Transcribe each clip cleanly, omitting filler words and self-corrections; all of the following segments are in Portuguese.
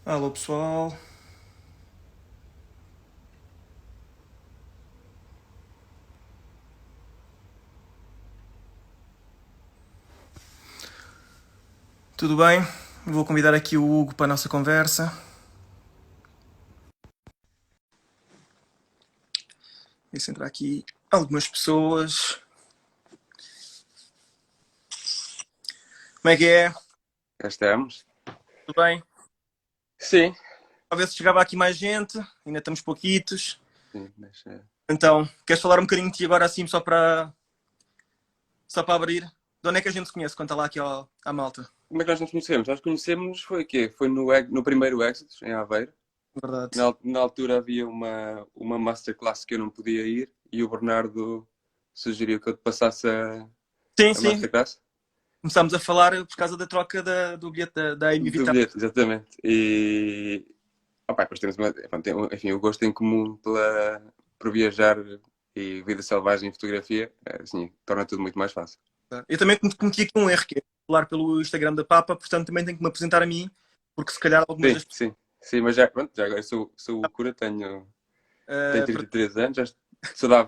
Alô pessoal, tudo bem? Vou convidar aqui o Hugo para a nossa conversa. Deixa entrar aqui algumas pessoas. Como é que é? Cá estamos. Tudo bem? Sim. A ver se chegava aqui mais gente, ainda estamos pouquitos. Sim, deixa... Então, queres falar um bocadinho de ti agora assim, só para abrir? De onde é que a gente se conhece? Conta lá aqui à malta. Como é que nós nos conhecemos? Nós conhecemos foi o quê? Foi no primeiro Exodus, em Aveiro. Verdade. Na altura havia uma masterclass que eu não podia ir e o Bernardo sugeriu que eu te passasse Sim, a sim. masterclass. Começámos a falar por causa da troca do bilhete da Amy Do Vital. bilhete, exatamente. E opa, depois temos enfim, o gosto em comum por viajar e vida selvagem e fotografia, assim, torna tudo muito mais fácil. Eu também cometi aqui um erro, que é falar pelo Instagram da Papa, portanto também tenho que me apresentar a mim, porque se calhar algumas Sim, das pessoas. sim. Sim, mas já, pronto, já agora sou o cura, tenho Uh, 33 anos, já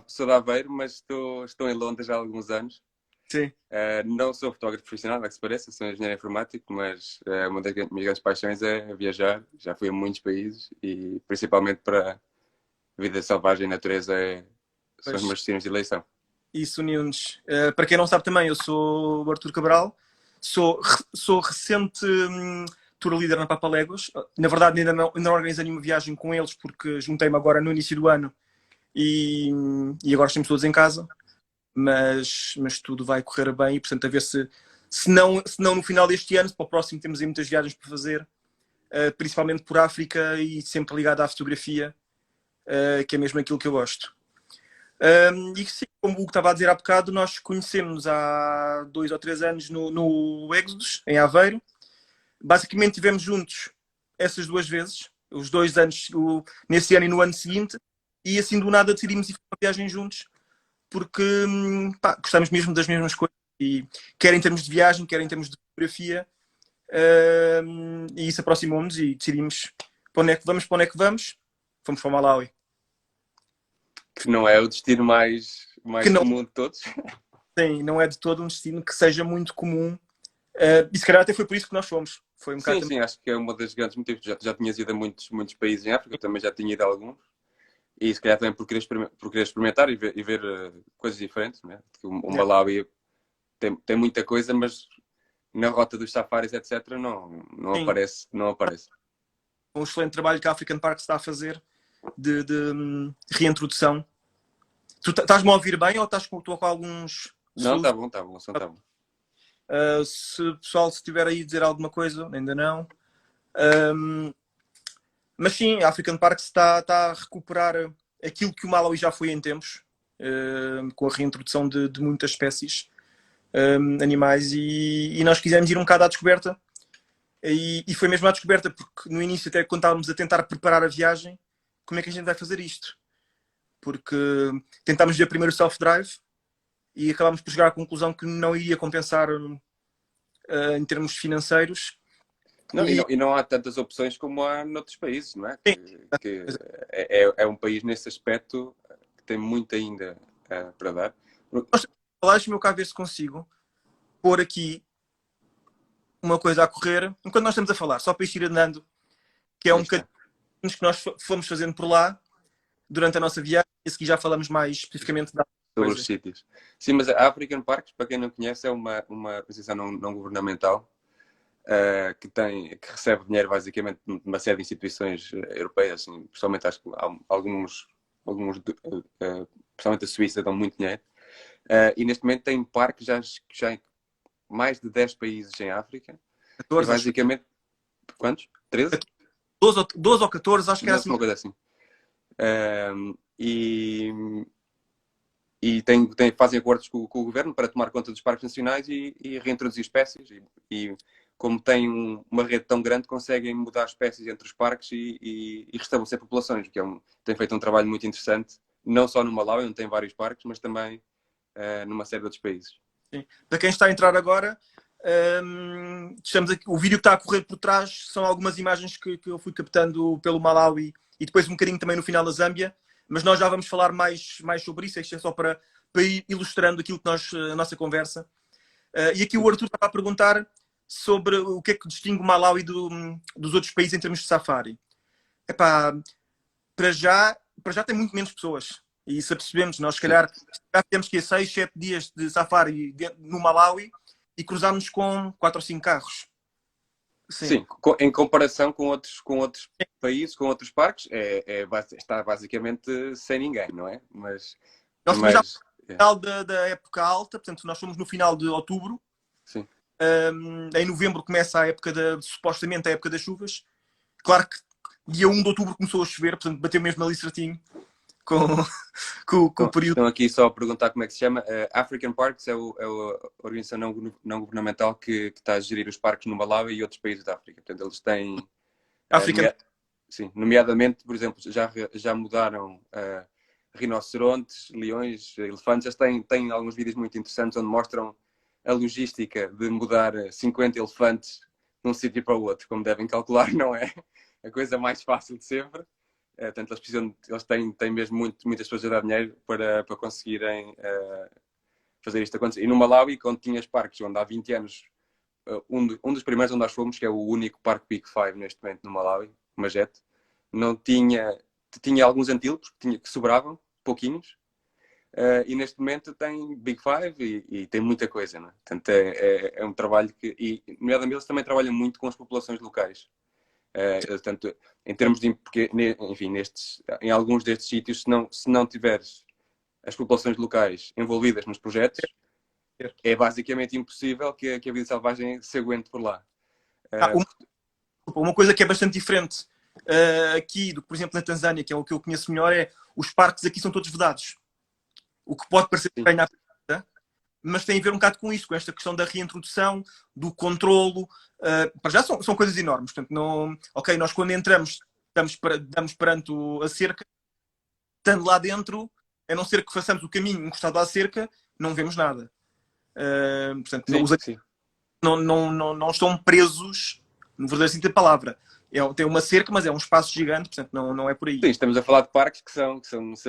sou de Aveiro, mas estou em Londres há alguns anos. sim. Não sou fotógrafo profissional, é que se pareça, sou engenheiro informático, mas uma das minhas grandes paixões é viajar. Já fui a muitos países e principalmente para vida selvagem e natureza são os Pois, meus destinos de eleição. isso uniu-nos. Para quem não sabe também, eu sou o Artur Cabral, sou recente tour leader na Papaléguas. Na verdade, ainda não organizei nenhuma viagem com eles, porque juntei-me agora no início do ano e agora estamos todos em casa, mas tudo vai correr bem e, portanto, a ver se não no final deste ano, se para o próximo temos aí muitas viagens para fazer, principalmente por África e sempre ligado à fotografia, que é mesmo aquilo que eu gosto. E sim, como o Hugo estava a dizer há bocado, nós conhecemos há 2 ou 3 anos no Exodus, em Aveiro. Basicamente estivemos juntos essas 2 vezes, os 2 anos, nesse ano e no ano seguinte, e assim do nada decidimos ir fazer uma viagem juntos, porque pá, gostamos mesmo das mesmas coisas, e quer em termos de viagem, quer em termos de fotografia, e isso aproximou-nos e decidimos para onde é que vamos, para onde é que vamos. Fomos para o Malawi. Que não é o destino Que mais não comum de todos. tem, não é de todo um destino que seja muito comum. E se calhar até foi por isso que nós fomos. Foi um bocado Sim, também. sim, acho que é uma das grandes motivos. Já tinhas ido a muitos países em África, também já tinha ido a alguns. E se calhar também por querer experimentar e ver coisas diferentes, né? Porque o Yeah. Malawi tem muita coisa, mas na rota dos safaris, etc., não Sim, aparece. Não aparece. um excelente trabalho que a African Park está a fazer de reintrodução. Tu estás-me a ouvir bem ou estou com alguns Não, soluços? tá bom, o som tá bom. Se o pessoal se estiver aí a dizer alguma coisa, ainda não. Um, mas sim, a African Park está a recuperar aquilo que o Malawi já foi em tempos, com a reintrodução de muitas espécies animais, e nós quisemos ir um bocado à descoberta. E foi mesmo à descoberta, porque no início, até quando estávamos a tentar preparar a viagem, como é que a gente vai fazer isto? Porque tentámos ver primeiro o self-drive e acabámos por chegar à conclusão que não iria compensar em termos financeiros. Não, E e não há tantas opções como há noutros países, não é? sim, Que é um país nesse aspecto que tem muito ainda para dar. nós temos que falar, deixa-me cá ver se consigo pôr aqui uma coisa a correr, enquanto nós estamos a falar, só para ir andando, que é Aí um bocadinho está. que nós fomos fazendo por lá durante a nossa viagem, e a seguir já falamos mais especificamente das Sobre os coisas. sítios. Sim, mas a African Parks, para quem não conhece, é uma organização não governamental que recebe dinheiro basicamente de uma série de instituições europeias, assim, principalmente acho que há alguns principalmente a Suíça dão muito dinheiro. E neste momento tem parques já em mais de 10 países em África. E 14, acho. basicamente, quantos? 13? 12 ou 14, acho que era assim. Uma coisa assim. E fazem acordos com o governo para tomar conta dos parques nacionais e reintroduzir espécies. E como têm uma rede tão grande, conseguem mudar espécies entre os parques e restabelecer populações, que tem feito um trabalho muito interessante, não só no Malawi, onde tem vários parques, mas também numa série de outros países. Sim. Para quem está a entrar agora, estamos aqui, o vídeo que está a correr por trás são algumas imagens que eu fui captando pelo Malawi e depois um bocadinho também no final da Zâmbia, mas nós já vamos falar mais sobre isso. Isto é só para ir ilustrando aquilo que a nossa conversa. E aqui o Arthur estava a perguntar sobre o que é que distingue o Malawi dos outros países em termos de safari. Epá, para já tem muito menos pessoas. E isso percebemos. Nós, se calhar, já temos que ir 6, 7 dias de safari no Malawi e cruzamos com 4 ou 5 carros. Sim, em comparação com outros países, com outros parques, está basicamente sem ninguém, não é? Nós estamos já no final da época alta, portanto, nós somos no final de outubro. Sim. Em novembro começa supostamente a época das chuvas. Claro que dia 1 de outubro começou a chover, portanto, bateu mesmo ali certinho com o período. Estão aqui só a perguntar como é que se chama. African Parks é a organização não governamental que está a gerir os parques no Malawi e outros países da África. Portanto, eles têm... Sim, nomeadamente, por exemplo, já mudaram rinocerontes, leões, elefantes. Eles têm alguns vídeos muito interessantes onde mostram a logística de mudar 50 elefantes de um sítio para o outro. Como devem calcular, não é a coisa mais fácil de sempre. Portanto, eles têm mesmo muitas pessoas a dar dinheiro para conseguirem fazer isto acontecer. E no Malawi, quando tinhas parques onde há 20 anos, um dos primeiros onde nós fomos, que é o único parque Big Five neste momento no Malawi, Majet, não tinha alguns antílopes que sobravam, pouquinhos, e neste momento tem Big Five e tem muita coisa, não é? Portanto, é um trabalho e nomeadamente eles também trabalham muito com as populações locais. Portanto, em termos de... Porque, enfim, em alguns destes sítios, se não tiveres as populações locais envolvidas nos projetos, é basicamente impossível que a vida selvagem se aguente por lá. Uma coisa que é bastante diferente aqui do que, por exemplo, na Tanzânia, que é o que eu conheço melhor, é os parques aqui são todos vedados. O que pode parecer estranho à primeira, mas tem a ver um bocado com isso, com esta questão da reintrodução, do controlo. Para já são coisas enormes. Portanto, nós quando entramos, damos perante a cerca, estando lá dentro, a não ser que façamos o caminho encostado à cerca, não vemos nada. Portanto, sim. Não estão presos, no verdadeiro sentido da palavra. Tem uma cerca, mas é um espaço gigante, portanto não é por aí. Sim, estamos a falar de parques que são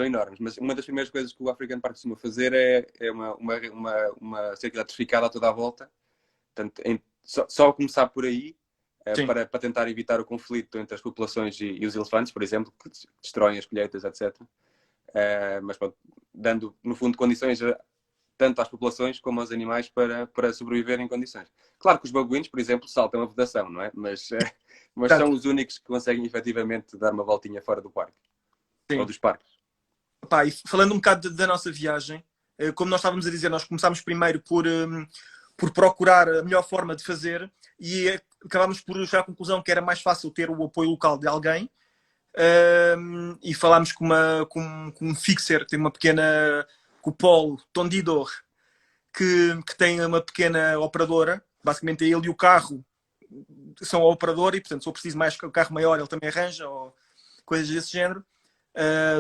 enormes, mas uma das primeiras coisas que o African Park costuma fazer é uma cerca eletrificada a toda a volta. Portanto, só começar por aí, para tentar evitar o conflito entre as populações e os elefantes, por exemplo, que destroem as colheitas, etc. Mas pronto, dando, no fundo, condições tanto às populações como aos animais para sobreviver em condições. Claro que os babuínos, por exemplo, saltam a vedação, não é? Mas são os únicos que conseguem efetivamente dar uma voltinha fora do parque. Sim. Ou dos parques. E falando um bocado da nossa viagem, como nós estávamos a dizer, nós começámos primeiro por procurar a melhor forma de fazer e acabámos por chegar à conclusão que era mais fácil ter o apoio local de alguém. E falámos com um fixer, tem uma pequena... com o Paulo Tondidor, que tem uma pequena operadora. Basicamente é ele e o carro são a operadora e, portanto, se eu preciso mais o carro maior, ele também arranja, ou coisas desse género,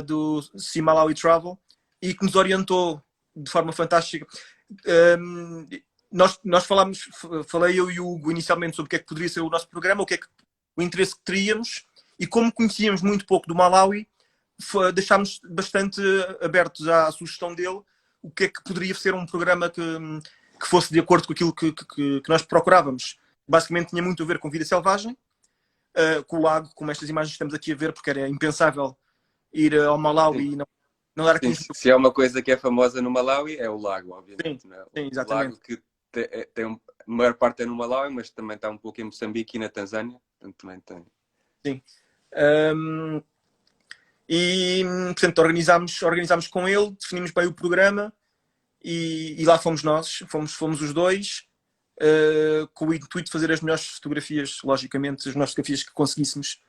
do Malawi Travel, e que nos orientou de forma fantástica. Nós falei eu e o Hugo inicialmente sobre o que é que poderia ser o nosso programa, o interesse que teríamos, e como conhecíamos muito pouco do Malawi, deixámos bastante abertos à sugestão dele o que é que poderia ser um programa que fosse de acordo com aquilo que nós procurávamos. Basicamente tinha muito a ver com vida selvagem, com o lago, como estas imagens que estamos aqui a ver, porque era impensável ir ao Malawi e não dar aqui... Se é uma coisa que é famosa no Malawi, é o lago, obviamente. Sim, não é? Sim, exatamente. O lago que a maior parte é no Malawi, mas também está um pouco em Moçambique e na Tanzânia. Portanto, também tem. Sim. E, portanto, organizámos com ele, definimos bem o programa e lá fomos nós, fomos os dois, com o intuito de fazer as melhores fotografias, logicamente, as melhores fotografias que conseguíssemos.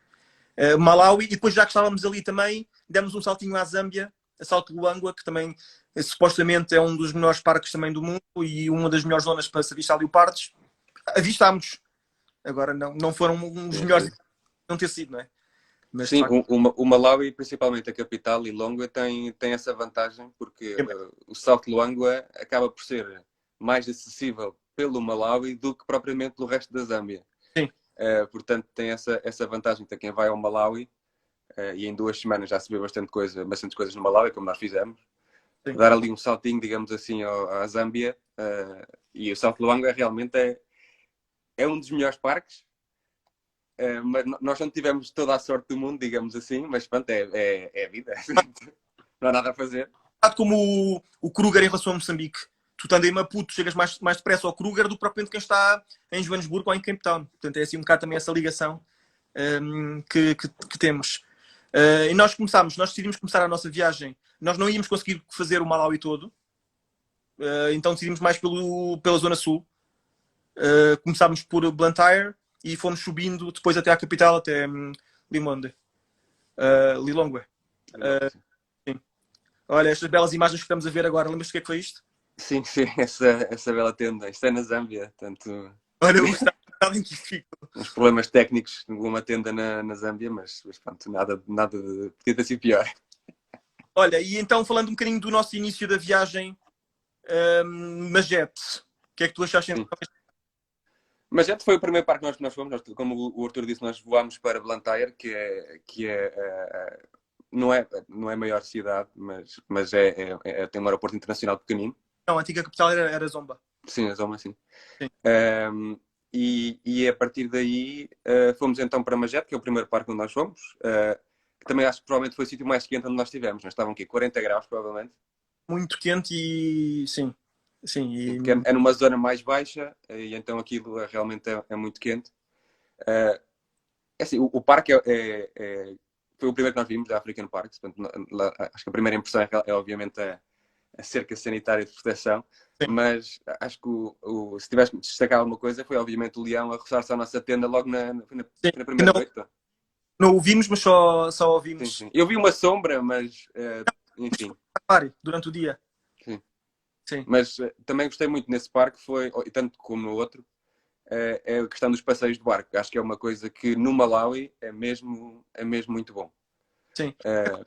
Malawi, e depois já que estávamos ali também, demos um saltinho à Zâmbia, a Salto Luangwa, que também supostamente é um dos melhores parques também do mundo e uma das melhores zonas para se avistar leopardos. Avistámos. Agora não foram os melhores, não ter sido, não é? Mas, sim, o Malawi, principalmente a capital, Lilongwe, tem essa vantagem porque o Salto Luangwa acaba por ser mais acessível pelo Malawi do que propriamente pelo resto da Zâmbia. Sim. Portanto, tem essa vantagem para quem vai ao Malawi, e em 2 semanas já se vê bastantes coisas no Malawi, como nós fizemos. Sim. Dar ali um saltinho, digamos assim, à Zâmbia. E o South Luangwa realmente é um dos melhores parques. Mas nós não tivemos toda a sorte do mundo, digamos assim, mas pronto, é a vida. Não há nada a fazer. Como o Kruger em relação a Moçambique. Tu estando em Maputo, chegas mais depressa ao Kruger do que propriamente quem está em Joanesburgo ou em Cape Town. Portanto, é assim um bocado também essa ligação que temos. E nós decidimos começar a nossa viagem. Nós não íamos conseguir fazer o Malawi todo, então decidimos mais pela Zona Sul. Começámos por Blantyre e fomos subindo depois até à capital, até Lilongwe. Sim. Olha, estas belas imagens que estamos a ver agora, lembras-te o que é que foi isto? Sim, essa bela tenda. Isto é na Zâmbia, portanto... Olha, o estado em que fico. Uns problemas técnicos de uma tenda na Zâmbia, mas pronto, nada de... Podia ter sido pior. Olha, e então falando um bocadinho do nosso início da viagem, Magete, o que é que tu achaste? Magete foi o primeiro parque que nós fomos. Como o Arthur disse, nós voámos para Blantyre, não é a maior cidade, mas tem um aeroporto internacional pequenino. Não, a antiga capital era Zomba. Sim, a Zoma, sim. Sim. E a partir daí fomos então para Magete, que é o primeiro parque onde nós fomos. Que também acho que provavelmente foi o sítio mais quente onde nós estivemos. Nós estavam aqui 40 graus, provavelmente. Muito quente e sim. Sim, é numa zona mais baixa e então aquilo realmente é muito quente. Assim, o parque foi o primeiro que nós vimos, da African Park. Portanto, acho que a primeira impressão é obviamente a cerca sanitária de proteção. Sim. Mas acho que se tivesse de destacar alguma coisa foi obviamente o leão a roçar-se à nossa tenda logo na primeira noite. Não o vimos, mas só ouvimos. Sim. Eu vi uma sombra, mas enfim. Durante o dia. Sim. Mas também gostei muito nesse parque, e tanto como no outro, é a questão dos passeios de barco. Acho que é uma coisa que no Malawi é mesmo muito bom. Sim. Eu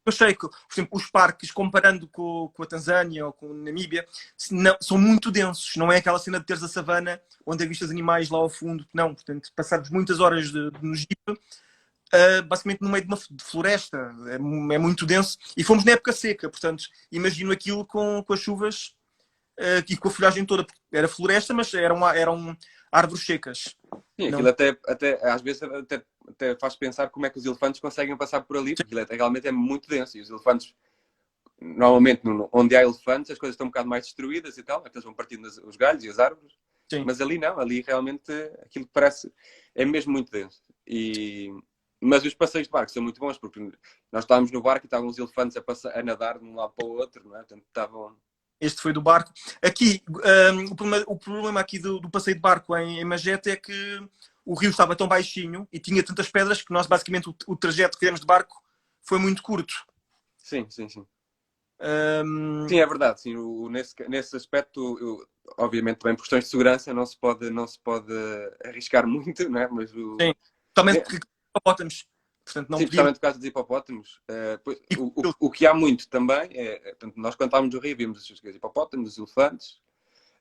achei que, por exemplo, os parques, comparando com a Tanzânia ou com a Namíbia, são muito densos. Não é aquela cena de teres a savana onde avistas animais lá ao fundo. Não, portanto, passarmos muitas horas no jeep, basicamente no meio de uma floresta. É muito denso. E fomos na época seca, portanto, imagino aquilo com as chuvas e com a folhagem toda. Era floresta, mas eram árvores secas. Sim, aquilo até às vezes até faz pensar como é que os elefantes conseguem passar por ali, porque realmente é muito denso. E os elefantes, normalmente, onde há elefantes, as coisas estão um bocado mais destruídas e tal, eles vão partindo os galhos e as árvores. Sim. Mas ali não, ali realmente aquilo que parece é mesmo muito denso. Mas os passeios de barco são muito bons, porque nós estávamos no barco e estavam os elefantes a nadar de um lado para o outro, não é? Portanto, estavam... Este foi do barco. Aqui, o problema aqui do passeio de barco em Magete é que o rio estava tão baixinho e tinha tantas pedras que nós, basicamente, o trajeto que fizemos de barco foi muito curto. Sim. Sim, é verdade. Sim, nesse aspecto, obviamente, também por questões de segurança, não se pode arriscar muito, não é? Mas sim, totalmente porque hipopótamos. Portanto, não sim, especialmente no caso dos hipopótamos. O que há muito também portanto, nós quando estávamos no rio vimos os hipopótamos, os elefantes,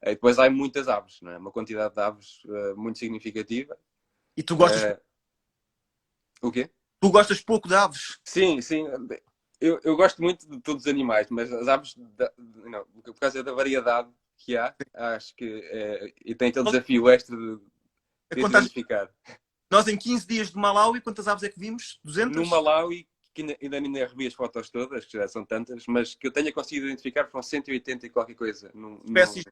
e depois há muitas aves, não é? Uma quantidade de aves muito significativa. E tu gostas... O quê? Tu gostas pouco de aves? Sim. Eu gosto muito de todos os animais, mas as aves, não, por causa da variedade que há, acho que e tem aquele desafio extra de identificar. Nós em 15 dias de Malawi, quantas aves é que vimos? 200? No Malawi, que ainda nem revi as fotos todas, que já são tantas, mas que eu tenha conseguido identificar foram 180 e qualquer coisa. Espécies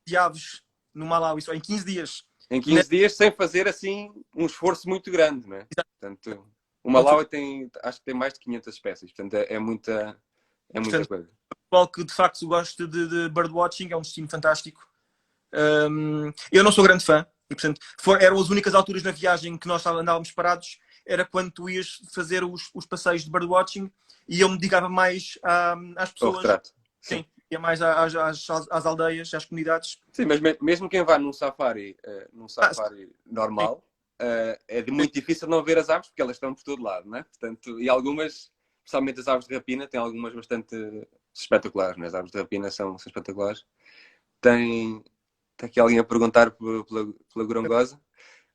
de aves no Malawi, só em 15 dias. Em 15 dias, sem fazer assim um esforço muito grande, não é? Exato. Portanto, o Malawi acho que tem mais de 500 espécies, portanto é muita coisa. O pessoal que de facto gosta de birdwatching é um destino fantástico. Eu não sou grande fã. E, portanto, eram as únicas alturas na viagem que nós andávamos parados, era quando tu ias fazer os passeios de birdwatching e eu me dedicava mais às pessoas. Ao retrato. Sim, ia mais às aldeias, às comunidades. Sim, mas mesmo quem vá num safari normal, é muito difícil não ver as aves, porque elas estão por todo lado, não é? Portanto, e algumas, especialmente as aves de rapina, têm algumas bastante espetaculares, não é? As aves de rapina são espetaculares. Tem Está aqui alguém a perguntar pela Gorongosa.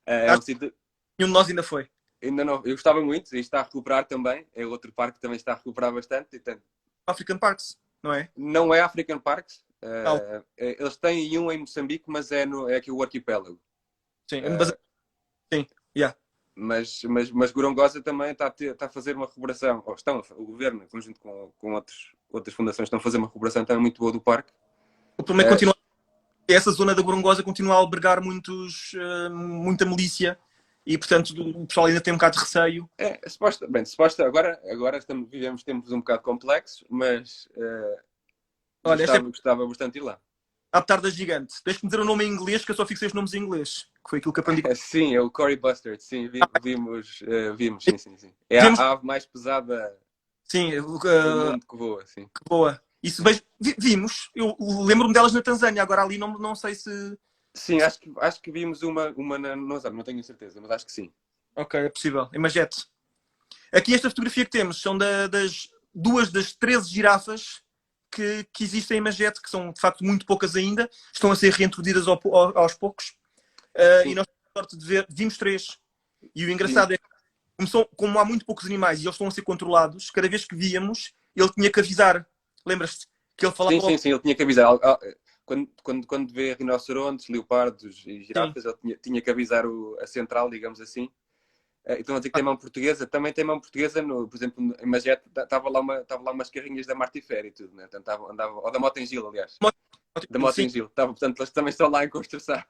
É um sítio... Nenhum de nós ainda foi. Ainda não, eu gostava muito e está a recuperar também. É outro parque que também está a recuperar bastante. Então, African Parks, não é? não é African Parks. Não, Eles têm um em Moçambique, mas é aqui o arquipélago. sim, mas, sim, yeah. Mas Gorongosa também está a fazer uma recuperação. Ou o governo, em conjunto com outras fundações, estão a fazer uma recuperação também muito boa do parque. O problema é que essa zona da Gorongosa continua a albergar muita milícia e, portanto, o pessoal ainda tem um bocado de receio. Agora vivemos tempos um bocado complexos, mas Olha, gostava bastante de ir lá. Avatar da Gigante. Deixa-me dizer o nome em inglês, que eu só fixei os nomes em inglês. Que foi aquilo que aprendi. Sim, é o Cory Bustard. Sim, vimos, sim. É a ave mais pesada do mundo que voa. Sim. Que boa. Isso vimos. Eu lembro-me delas na Tanzânia. Agora ali não sei se... Sim, acho que vimos uma não tenho certeza, mas acho que sim. Ok, é possível. Em Magete. Aqui esta fotografia que temos são das 2 das 13 girafas que existem em Magete, que são de facto muito poucas ainda, estão a ser reintroduzidas aos poucos. E nós temos a sorte de ver, vimos 3. E o engraçado é que, como há muito poucos animais e eles estão a ser controlados, cada vez que víamos, ele tinha que avisar. Lembras-te? Que ele falava. Sim, ele tinha que avisar. Quando vê rinocerontes, leopardos e girafas, ele tinha que avisar a central, digamos assim. Então a dizer que tem mão portuguesa, também tem mão portuguesa, por exemplo, em Magete estava lá umas carrinhas da Martiféria e tudo, né? Portanto, ou da Motengil, aliás. Da Motengil. Portanto, eles também estão lá em construção.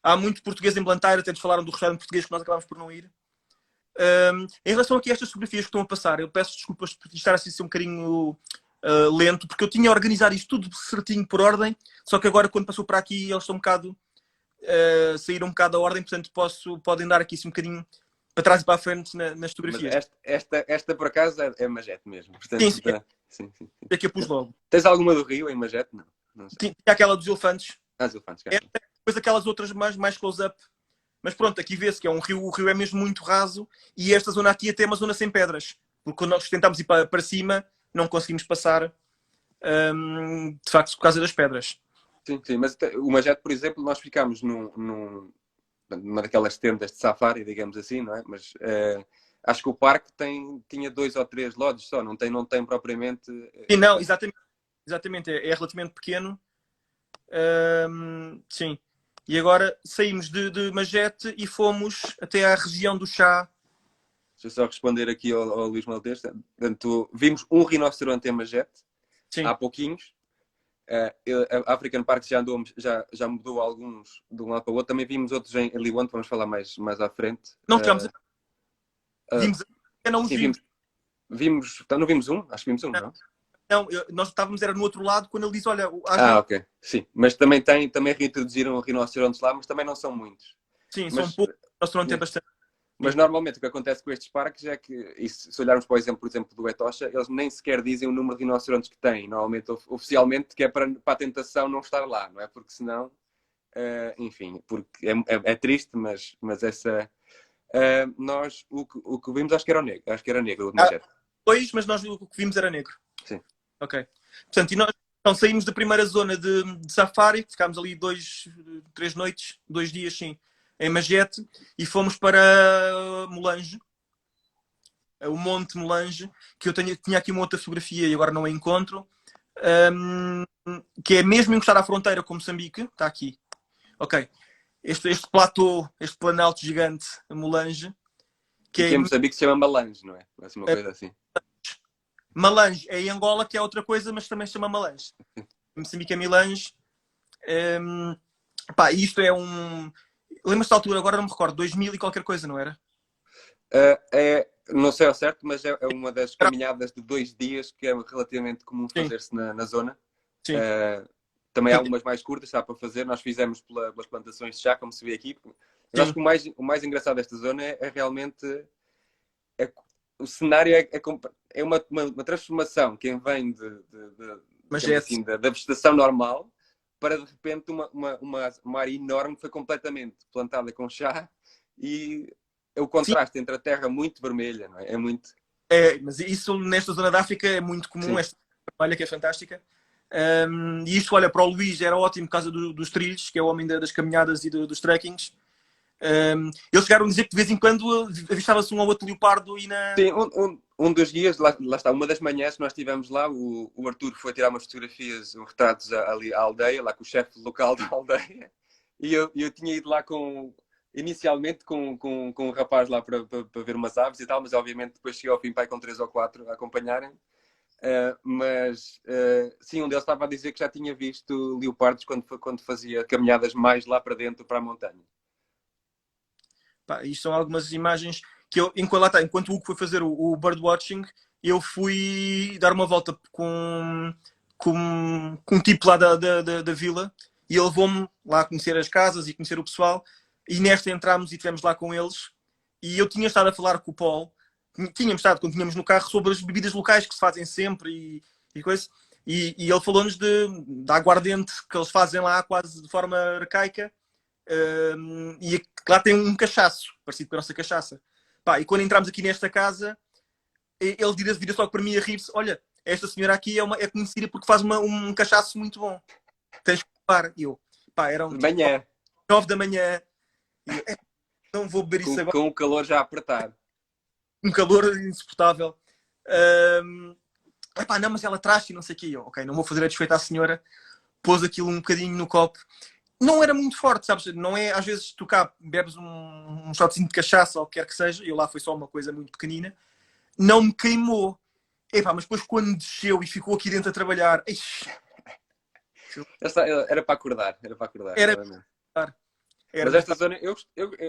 Há muito português em Blantyre, até nos falaram do restaurante português que nós acabámos por não ir. Em relação aqui a estas fotografias que estão a passar, eu peço desculpas por estar assim a ser um bocadinho lento, porque eu tinha a organizar isto tudo certinho por ordem, só que agora quando passou para aqui eles estão um bocado saíram um bocado da ordem, portanto podem dar aqui assim, um bocadinho para trás e para a frente nas fotografias. Mas esta por acaso é Magete mesmo. Portanto, sim. Aqui eu pus logo. Tens alguma do Rio em Magete? Não sei. Tinha aquela dos elefantes. Os elefantes, depois aquelas outras mais close-up. Mas pronto, aqui vê-se que é um rio, o rio é mesmo muito raso e esta zona aqui até é uma zona sem pedras. Porque quando nós tentámos ir para cima, não conseguimos passar de facto por causa das pedras. Sim, mas o Magete, por exemplo, nós ficámos numa daquelas tendas de safari, digamos assim, não é? Mas acho que o parque tinha 2 ou 3 lodges só, não tem propriamente... Sim, não, exatamente, é relativamente pequeno. Sim. E agora saímos de Magete e fomos até à região do Chá. Deixa eu só responder aqui ao Luís Maltês. Portanto, vimos um rinoceronte em Magete, há pouquinhos. A African Park já mudou alguns de um lado para o outro. Também vimos outros em Liwonde, vamos falar mais à frente. Não tivemos. Não vimos. Então não vimos um? Acho que vimos um, não? Não, nós estávamos era no outro lado quando ele disse, olha... ok. Sim, mas também reintroduziram rinocerontes lá, mas também não são muitos. Sim, são poucos. O rinoceronte é bastante... Mas normalmente o que acontece com estes parques é que, e se olharmos para o exemplo, por exemplo, do Etosha, eles nem sequer dizem o número de rinocerontes que têm, normalmente oficialmente, que é para a tentação não estar lá, não é? Porque senão, enfim, porque é triste, mas essa... nós, o que vimos, acho que era negro, o de Magete. Dois, mas nós o que vimos era negro. Sim. Ok. Portanto, e nós então, saímos da primeira zona de safari, ficámos ali 3 noites, 2 dias, sim, em Magete, e fomos para Molange, o Monte Molange, que eu tinha aqui uma outra fotografia e agora não a encontro, que é mesmo encostar à fronteira com Moçambique, está aqui. Ok. Este platô, este planalto gigante, Molange, que em Moçambique se chama Malange, não é? Vai ser uma coisa assim. Malange é em Angola, que é outra coisa, mas também se chama Malange. Moçambique é Milange. Isto é um... Lembras-te da altura? Agora não me recordo. 2000 e qualquer coisa, não era? Não sei ao certo, mas é uma das caminhadas de 2 dias que é relativamente comum fazer-se na zona. Sim. Também há algumas mais curtas, dá para fazer. Nós fizemos pelas plantações de chá, como se vê aqui. Eu acho que o mais engraçado desta zona é realmente... o cenário é uma transformação. Quem vem da vegetação normal para, de repente, uma área enorme que foi completamente plantada com chá e o contraste entre a terra muito vermelha, não é? É muito... Mas isso nesta zona da África é muito comum, esta trabalha que é fantástica. E isto, olha, para o Luís era ótimo por causa dos trilhos, que é o homem das caminhadas e dos trekkings. Eles chegaram a dizer que de vez em quando avistava-se um ou outro leopardo e na... Sim, um dos dias, lá está, uma das manhãs que nós estivemos lá, o Arthur foi tirar umas fotografias, uns retratos ali à aldeia, lá com o chefe local da aldeia, e eu tinha ido lá inicialmente com um rapaz lá para ver umas aves e tal, mas obviamente depois cheguei ao fim pai com 3 ou 4 a acompanharem. Sim, um deles estava a dizer que já tinha visto leopardos quando fazia caminhadas mais lá para dentro, para a montanha. Pá, isto são algumas imagens que eu, enquanto o Hugo foi fazer o birdwatching, eu fui dar uma volta com um tipo lá da vila e ele levou-me lá a conhecer as casas e conhecer o pessoal. E nesta entramos e estivemos lá com eles. E eu tinha estado a falar com o Paul, tínhamos estado quando tínhamos no carro, sobre as bebidas locais que se fazem sempre e coisa. E ele falou-nos da aguardente que eles fazem lá quase de forma arcaica. E lá tem um cachaço, parecido com a nossa cachaça. Pá, e quando entramos aqui nesta casa, ele vira só para mim a rir-se: olha, esta senhora aqui é conhecida porque faz um cachaço muito bom. Tens que provar. E eu, pá, eram De tipo manhã, 9 da manhã. E eu, não vou beber isso agora. com o calor já a apertar. Um calor insuportável. Epá, não, mas ela traz e não sei o quê. Eu, ok, não vou fazer a desfeita à senhora. Pôs aquilo um bocadinho no copo. Não era muito forte, sabes? Não é, às vezes tu cá bebes um shotzinho de cachaça ou o que quer que seja, e lá foi só uma coisa muito pequenina. Não me queimou. Epá, mas depois quando desceu e ficou aqui dentro a trabalhar, ixi, Era para acordar, era, claramente. era Mas mesmo. esta zona, eu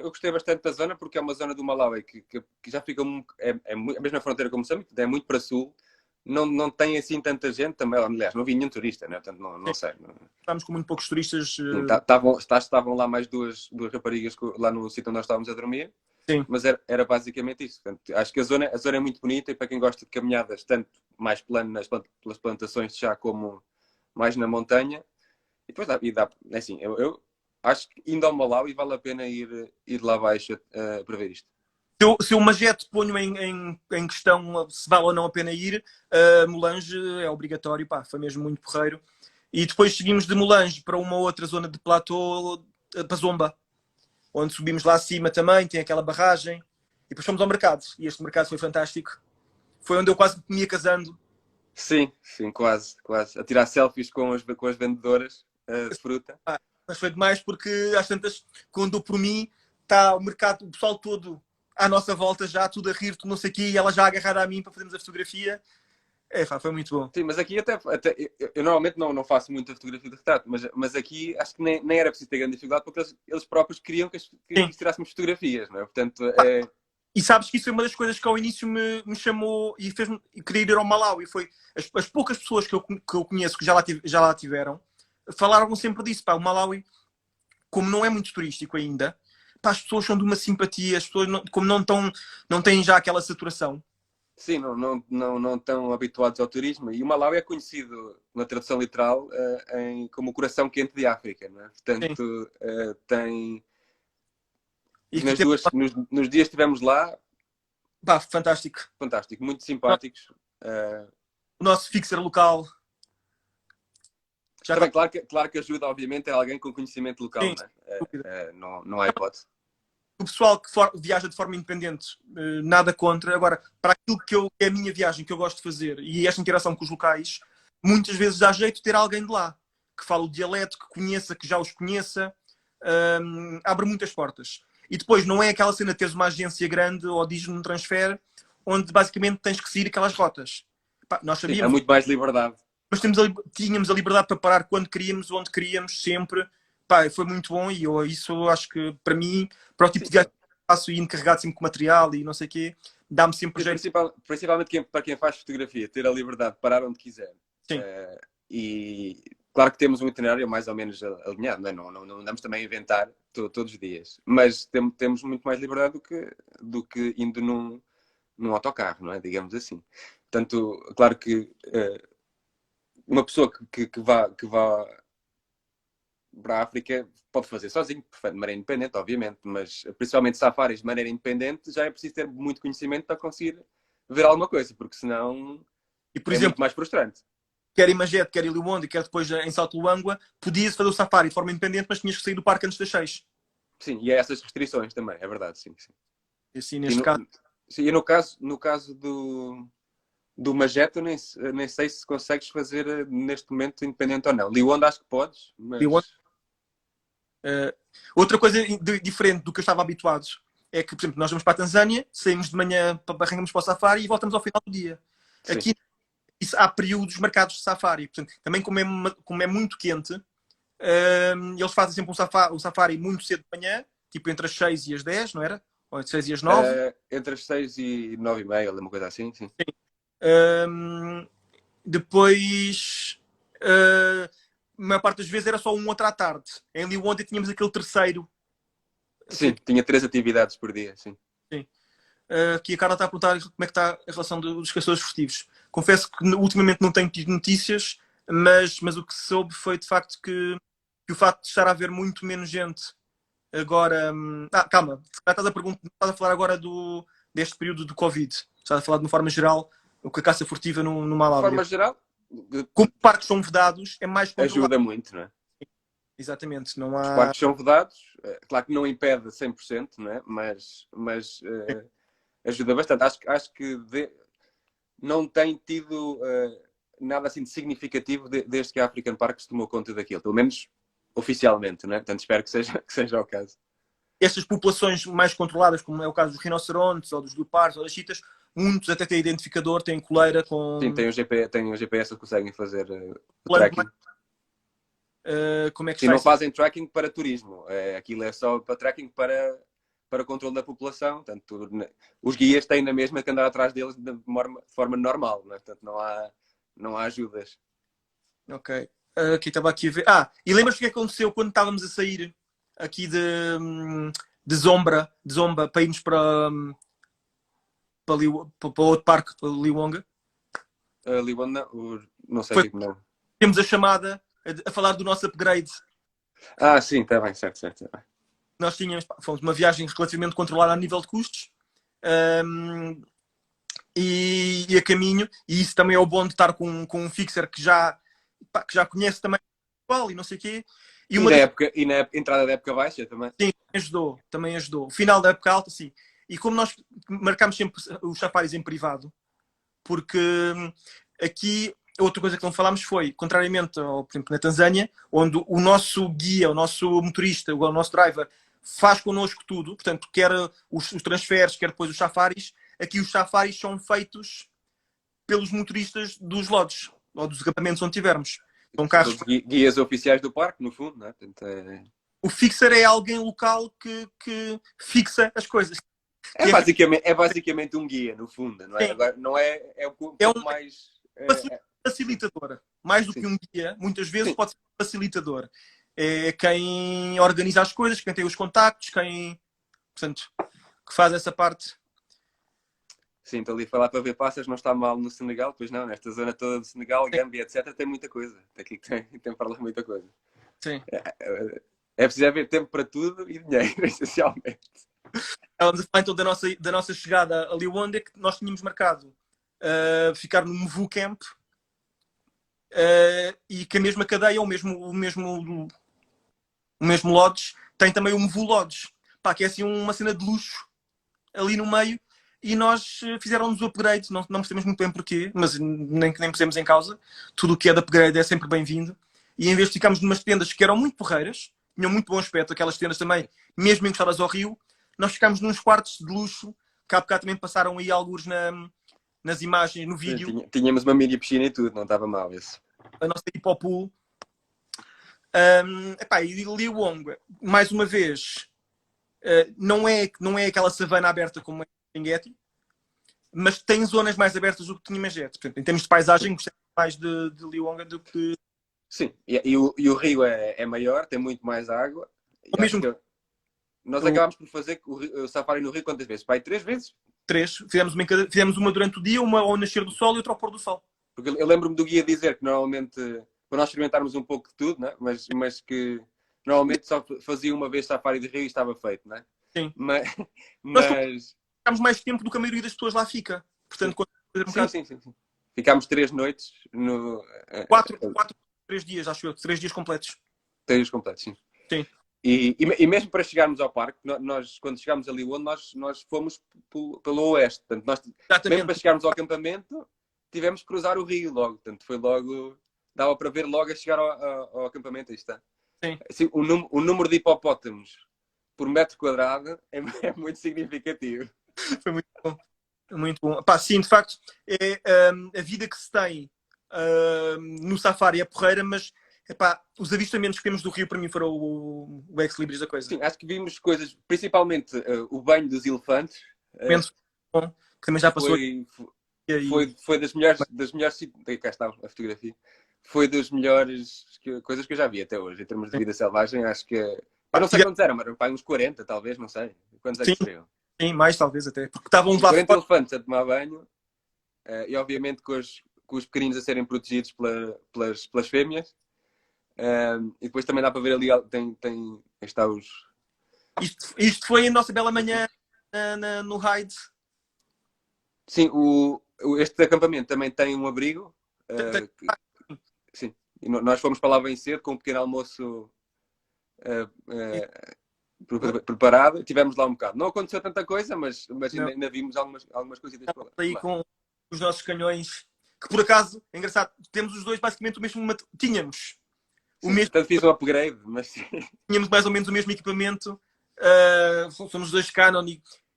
gostei bastante da zona porque é uma zona do Malawi que já fica a mesma fronteira como Moçambique, é muito para sul, não tem assim tanta gente também. Aliás, não vi nenhum turista, né? Portanto, não sei. Estávamos com muito poucos turistas. Estavam lá mais duas raparigas lá no sítio onde nós estávamos a dormir, Sim. mas era basicamente isso. Portanto, acho que a zona é muito bonita e para quem gosta de caminhadas, tanto mais plano pelas plantações de chá como mais na montanha. E depois é assim, eu acho que indo ao Malawi vale a pena ir lá abaixo para ver isto. Se eu Magete ponho em questão se vale ou não a pena ir, Molange é obrigatório, pá, foi mesmo muito porreiro. E depois seguimos de Molange para uma outra zona de platô, para Zomba, onde subimos lá acima também, tem aquela barragem. E depois fomos ao mercado. E este mercado foi fantástico. Foi onde eu quase me ia casando. Sim, quase. A tirar selfies com as vendedoras de fruta. Mas foi demais porque, às tantas, quando dou por mim, está o mercado, o pessoal todo à nossa volta já, tudo a rir, tudo não sei o quê, e ela já agarrada a mim para fazermos a fotografia. Foi muito bom. Sim, mas aqui até eu normalmente não faço muita fotografia de retrato, mas aqui acho que nem era preciso ter grande dificuldade porque eles próprios queriam que tirássemos fotografias, não é? Portanto, E sabes que isso foi uma das coisas que ao início me chamou e fez-me querer ir ao Malawi. Foi as poucas pessoas que eu conheço que já lá tiveram, falaram sempre disso. Pá, o Malawi, como não é muito turístico ainda, pá, as pessoas são de uma simpatia, as pessoas como não têm já aquela saturação. sim, não estão habituados ao turismo. E o Malawi é conhecido, na tradução literal, como o coração quente de África, não é? Portanto, tem... E Nos dias que estivemos lá, pá, fantástico. fantástico, muito simpáticos. O nosso fixer local. Também, claro que ajuda, obviamente, é alguém com conhecimento local, Sim, não há hipótese. o pessoal que viaja de forma independente, nada contra. Agora, para aquilo que é a minha viagem, que eu gosto de fazer, e esta interação com os locais, muitas vezes dá jeito de ter alguém de lá, que fala o dialeto, que conheça, que já os conheça, abre muitas portas. E depois não é aquela cena de teres uma agência grande ou diz-me um transfer, onde basicamente tens que seguir aquelas rotas. Pá, nós sabíamos. Sim, há muito mais liberdade. Mas tínhamos a liberdade para parar quando queríamos, onde queríamos, sempre. Pá, foi muito bom e isso acho que para mim, para o tipo de viagem que faço e encarregado sempre com material e não sei o quê, dá-me sempre jeito. Principalmente para quem faz fotografia, ter a liberdade de parar onde quiser. Sim. E claro que temos um itinerário mais ou menos alinhado, não andamos também a inventar todos os dias, mas temos muito mais liberdade do que indo num autocarro, não é? Digamos assim. Portanto, claro que uma pessoa que vá para a África pode fazer sozinho, de maneira independente, obviamente, mas principalmente safaris de maneira independente já é preciso ter muito conhecimento para conseguir ver alguma coisa, porque senão E, por é exemplo, muito mais frustrante. quer em Magete, quer em Liwonde, quer depois em Salto Luangwa, podia-se fazer o safari de forma independente, mas tinhas que sair do parque antes das 6. Sim, e há essas restrições também, é verdade, sim, sim. E assim, E neste caso, sim, e no caso do Magete, eu nem sei se consegues fazer neste momento independente ou não. Liwonde acho que podes, Liwonde. mas... Outra coisa diferente do que eu estava habituado é que, por exemplo, nós vamos para a Tanzânia, saímos de manhã, arrancamos para o safari e voltamos ao final do dia. Sim. Aqui há períodos marcados de safari. Portanto, também como é muito quente, eles fazem sempre um safari muito cedo de manhã, tipo entre as 6 e as 10, não era? Ou entre 6 e as 9. Entre as 6 e 9 e meia, uma coisa assim, sim. Depois, a maior parte das vezes era só um outro à tarde. Em Liwonde tínhamos aquele terceiro. Sim, tinha 3 atividades por dia, sim. Sim. Aqui a Carla está a perguntar como é que está a relação dos caçadores furtivos. Confesso que ultimamente não tenho tido notícias, mas o que soube foi de facto que o facto de estar a haver muito menos gente agora. Calma, estás a falar agora deste período do Covid. Estás a falar de uma forma geral o que a caça furtiva no De Malawi. forma geral, Como parques são vedados, é mais controlado. ajuda muito, não é? Exatamente, não Os há. parques são vedados, claro que não impede 100%, não é? Mas ajuda bastante. Acho que não tem tido nada assim de significativo desde que a African Parks tomou conta daquilo, pelo menos oficialmente, não é? Portanto, espero que seja o caso. Estas populações mais controladas, como é o caso dos rinocerontes, ou dos leopardos, ou das chitas, muitos até têm identificador, têm coleira com. Sim, tem o GPS que conseguem fazer o Coleira tracking. como é que Sim, está não isso? fazem tracking para turismo. Aquilo é só para tracking para controle da população. Portanto, os guias têm na mesma que andar atrás deles de forma normal, não é? Portanto, não há ajudas. Ok. Aqui estava aqui a ver. E lembras-te o que aconteceu quando estávamos a sair aqui de Zomba para irmos para outro parque, para Liwonga? Libona, não sei Foi, tipo não. temos a chamada a falar do nosso upgrade. Sim, está bem, certo. Tá bem. Nós fomos uma viagem relativamente controlada a nível de custos. E a caminho, e isso também é o bom de estar com um fixer que já conhece também o pessoal e não sei o quê. E na entrada da época baixa também. Sim, também ajudou. O final da época alta, sim. E como nós marcámos sempre os safaris em privado, porque aqui outra coisa que não falámos foi, contrariamente ao, por exemplo, na Tanzânia, onde o nosso guia, o nosso motorista, o nosso driver faz connosco tudo, portanto, quer os transferes, quer depois os safaris, aqui os safaris são feitos pelos motoristas dos lodges, ou dos acampamentos onde tivermos. São carros. Guias oficiais do parque, no fundo, não é? Portanto, O fixer é alguém local que fixa as coisas. É basicamente um guia, no fundo, não é? Sim. Agora, não é um pouco mais... Facilitador. Mais do Sim. que um guia, muitas vezes Sim. pode ser um facilitador. É quem organiza as coisas, quem tem os contactos, portanto, que faz essa parte. Sim, estou ali a falar para ver passas, não está mal no Senegal, pois não, nesta zona toda do Senegal, Gâmbia, etc., tem muita coisa. Aqui tem para lá muita coisa. Sim. É preciso haver tempo para tudo e dinheiro, essencialmente. Estávamos a falar então da nossa chegada ali onde é que nós tínhamos marcado ficar no Mvu Camp e que a mesma cadeia, o mesmo Lodge, tem também o Mvu Lodge, que é assim uma cena de luxo ali no meio. E nós fizeram-nos o upgrade, não percebemos muito bem porquê, mas nem pusemos em causa. Tudo o que é de upgrade é sempre bem-vindo. E em vez de ficarmos numas tendas que eram muito porreiras, tinham muito bom aspecto, aquelas tendas também, mesmo encostadas ao rio, nós ficámos nos quartos de luxo, que há bocado também passaram aí alguns nas imagens, no vídeo. Sim, tínhamos uma mini piscina e tudo, não estava mal isso. A nossa hipopool. E Liwonde, mais uma vez, não é aquela savana aberta como é em Serengeti, mas tem zonas mais abertas do que tinha em Magete. Portanto, em termos de paisagem, gostei mais de Liwonde do que... Sim, e o rio é maior, tem muito mais água. Nós acabámos por fazer o safari no rio quantas vezes? Pai, 3 vezes? 3. Fizemos uma durante o dia, uma ao nascer do sol e outra ao pôr do sol. Porque eu lembro-me do guia dizer que normalmente, para nós experimentarmos um pouco de tudo, né? mas que normalmente só fazia uma vez safari de rio e estava feito, não é? Sim. Mas... Nós ficámos mais tempo do que a maioria das pessoas lá fica. Portanto, sim. Sim. Ficámos 3 noites no... 3 dias, acho eu. 3 dias completos. 3 dias completos, sim. Sim. E mesmo para chegarmos ao parque, nós, quando chegámos ali onde nós fomos pelo oeste. Portanto, mesmo para chegarmos ao acampamento, tivemos que cruzar o rio logo. Portanto, foi logo... Dava para ver logo a chegar ao acampamento. Aí está. Sim. Assim, o número de hipopótamos por metro quadrado é muito significativo. Foi muito bom. Muito bom. Pá, sim, de facto, é a vida que se tem no safari é porreira, mas epá, os avistamentos que temos do rio para mim foram o ex-libris da coisa. Sim, acho que vimos coisas, principalmente o banho dos elefantes. Bom, que também já passou. Foi das melhores. Cá está a fotografia. Foi das melhores coisas que eu já vi até hoje, em termos de vida selvagem. Acho que. Não sei quantos eram, mas uns 40, talvez, não sei. Quantos anos seriam? Sim, mais talvez até. Porque estavam lá 40 elefantes a tomar banho e, obviamente, com os pequeninos a serem protegidos pelas fêmeas. E depois também dá para ver ali, está os... Isto foi a nossa bela manhã no Hyde. Sim, este acampamento também tem um abrigo. Sim, e nós fomos para lá bem cedo com um pequeno almoço preparado. Tivemos lá um bocado. Não aconteceu tanta coisa, mas ainda vimos algumas coisitas para lá. Aí com os nossos canhões, que por acaso, é engraçado, temos os dois basicamente o mesmo... Tínhamos. Portanto, fiz um upgrade, mas tínhamos mais ou menos o mesmo equipamento. Somos dois Canon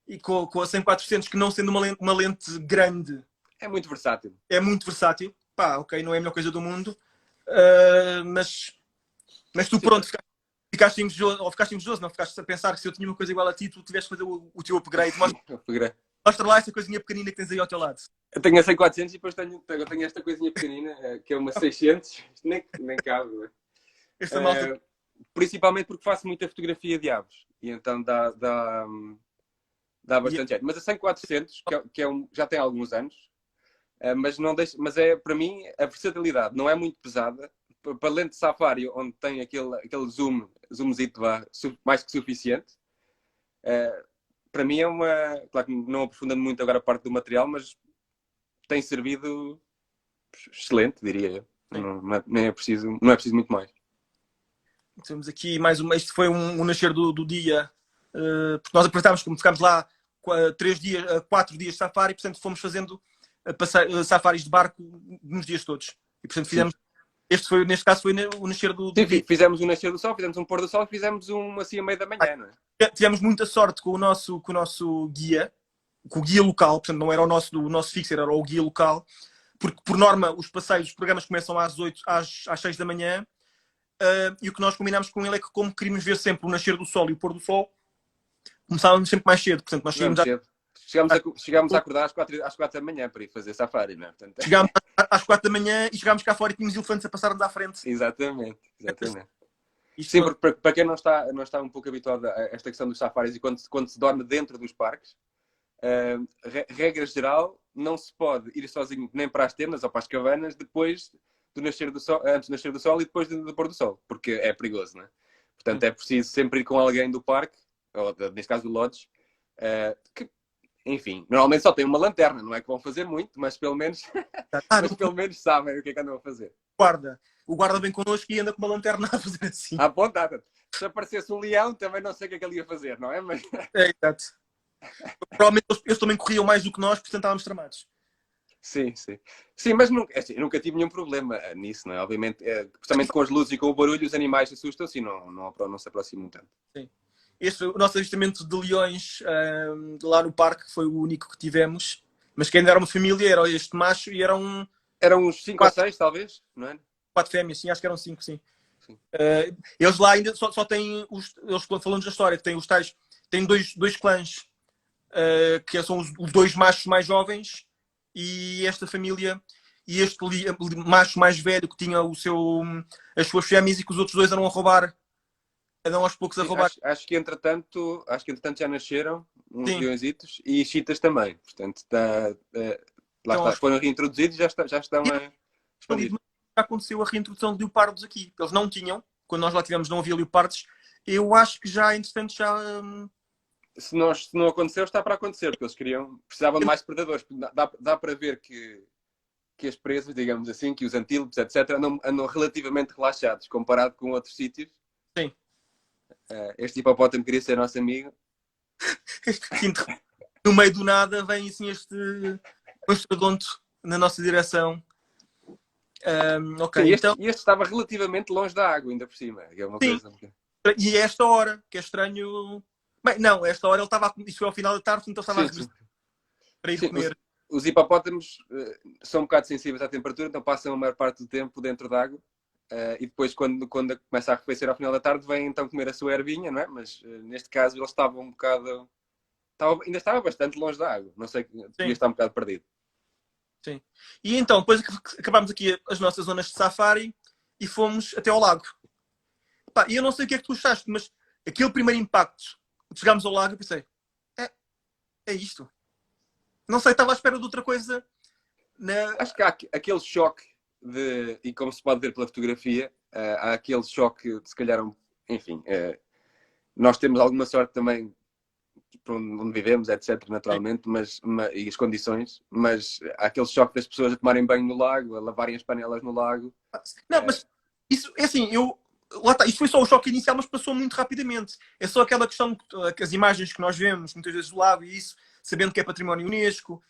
e com a 100-400, que não sendo uma lente grande, é muito versátil. É muito versátil. Pá, ok, não é a melhor coisa do mundo. Mas tu, pronto, ficaste invejoso, não ficaste a pensar que se eu tinha uma coisa igual a ti, tu tiveste que fazer o teu upgrade. Mostra lá essa coisinha pequenina que tens aí ao teu lado. Eu tenho a 100-400 e depois tenho esta coisinha pequenina, que é uma 600, nem cabe, não é? Principalmente porque faço muita fotografia de aves e então dá bastante jeito. Mas a 100-400, já tem alguns anos, mas é para mim a versatilidade não é muito pesada para lente de safari, onde tem aquele zoomzito mais que suficiente. Para mim é claro que não aprofundando muito agora a parte do material, mas tem servido excelente, diria eu. Não é preciso muito mais. Temos aqui mais uma. Este foi um nascer do dia, porque nós aproveitámos, como ficámos lá 4 dias de safari, portanto fomos fazendo safaris de barco nos dias todos. E portanto fizemos. Neste caso foi o nascer do dia. Sim, fizemos um nascer do sol, fizemos um pôr do sol e fizemos assim a meio da manhã, não é? Tivemos muita sorte com o nosso guia, com o guia local, portanto não era o nosso fixer, era o guia local, porque por norma os programas começam às 8, às 6 da manhã. E o que nós combinámos com ele é que, como queríamos ver sempre o nascer do sol e o pôr do sol, começávamos sempre mais cedo. Portanto, nós chegámos a acordar às 4 da manhã para ir fazer safari, não é? Portanto... Chegámos às 4 da manhã e chegámos cá fora e tínhamos elefantes a passar-nos à frente. Exatamente. Sim, porque para quem não está um pouco habituado a esta questão dos safaris e quando se dorme dentro dos parques, regra geral, não se pode ir sozinho nem para as tendas ou para as cabanas depois do nascer do sol, antes do nascer do sol e depois do pôr do sol, porque é perigoso, não é? Portanto, é preciso sempre ir com alguém do parque, ou neste caso do lodge, que, enfim, normalmente só tem uma lanterna, não é que vão fazer muito, mas pelo menos sabem o que é que andam a fazer. O guarda vem connosco e anda com uma lanterna a fazer assim. Apontada. Se aparecesse um leão, também não sei o que é que ele ia fazer, não é? Mas... exato. Provavelmente eles também corriam mais do que nós, portanto estávamos tramados. Sim, mas eu nunca tive nenhum problema nisso, não é? Obviamente, principalmente com as luzes e com o barulho, os animais assustam-se e não se aproximam tanto. Sim. O nosso avistamento de leões lá no parque foi o único que tivemos, mas que ainda era uma família, era este macho e eram... Eram uns 5 ou 6, talvez, não é? 4 fêmeas, sim, acho que eram 5, sim. Eles lá ainda só têm, eles falando da história, que têm os tais, têm dois clãs, que são os 2 machos mais jovens, e esta família, e este macho mais velho que tinha as suas fêmeas e que os outros 2 andam a roubar, andam aos poucos a roubar. Acho que entretanto já nasceram uns leõezitos e chitas também, portanto foram reintroduzidos e já estão expandidos. Já aconteceu a reintrodução de leopardos aqui, eles não tinham, quando nós lá tivemos não havia leopardos, eu acho que já, entretanto, já... Se não aconteceu, está para acontecer, porque eles precisavam de mais predadores. Dá para ver que que as presas, digamos assim, que os antílopes, etc., andam relativamente relaxados comparado com outros sítios. Sim. Este hipopótamo queria ser nosso amigo. No meio do nada vem assim este mastodonte na nossa direção. Ok, Sim, então. este estava relativamente longe da água, ainda por cima. É uma Sim. coisa... E é esta hora, que é estranho. Bem, não, esta hora ele estava. Isso foi ao final da tarde, então estava a regressar para ir Sim, comer. os hipopótamos são um bocado sensíveis à temperatura, então passam a maior parte do tempo dentro d'água. E depois, quando começa a arrefecer ao final da tarde, vêm então comer a sua ervinha, não é? Mas neste caso eles estavam um bocado. Ainda estava bastante longe da água. Não sei, devia estar um bocado perdido. Sim. E então, depois acabámos aqui as nossas zonas de safari e fomos até ao lago. E eu não sei o que é que tu achaste, mas aquele primeiro impacto, chegámos ao lago e pensei, é isto. Não sei, estava à espera de outra coisa. Acho que há aquele choque e como se pode ver pela fotografia, há aquele choque de se calhar, enfim, nós temos alguma sorte também para onde vivemos, etc, naturalmente, e as condições, mas há aquele choque das pessoas a tomarem banho no lago, a lavarem as panelas no lago. Não, mas isso é assim, lá está, isto foi só o choque inicial, mas passou muito rapidamente. É só aquela questão que as imagens que nós vemos, muitas vezes do lago e isso, sabendo que é património Unesco,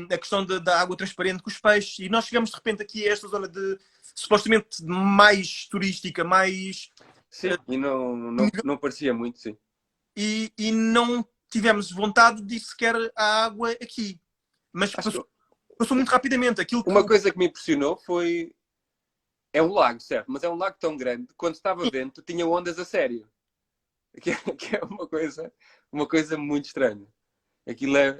a questão da água transparente com os peixes, e nós chegamos de repente aqui a esta zona de supostamente mais turística, mais. Sim, e não parecia muito, sim. E não tivemos vontade de ir sequer à água aqui. Mas passou muito rapidamente. Uma coisa que me impressionou foi. É um lago, certo? Mas é um lago tão grande que quando estava vento tinha ondas a sério. Que é uma coisa muito estranha. Aquilo é.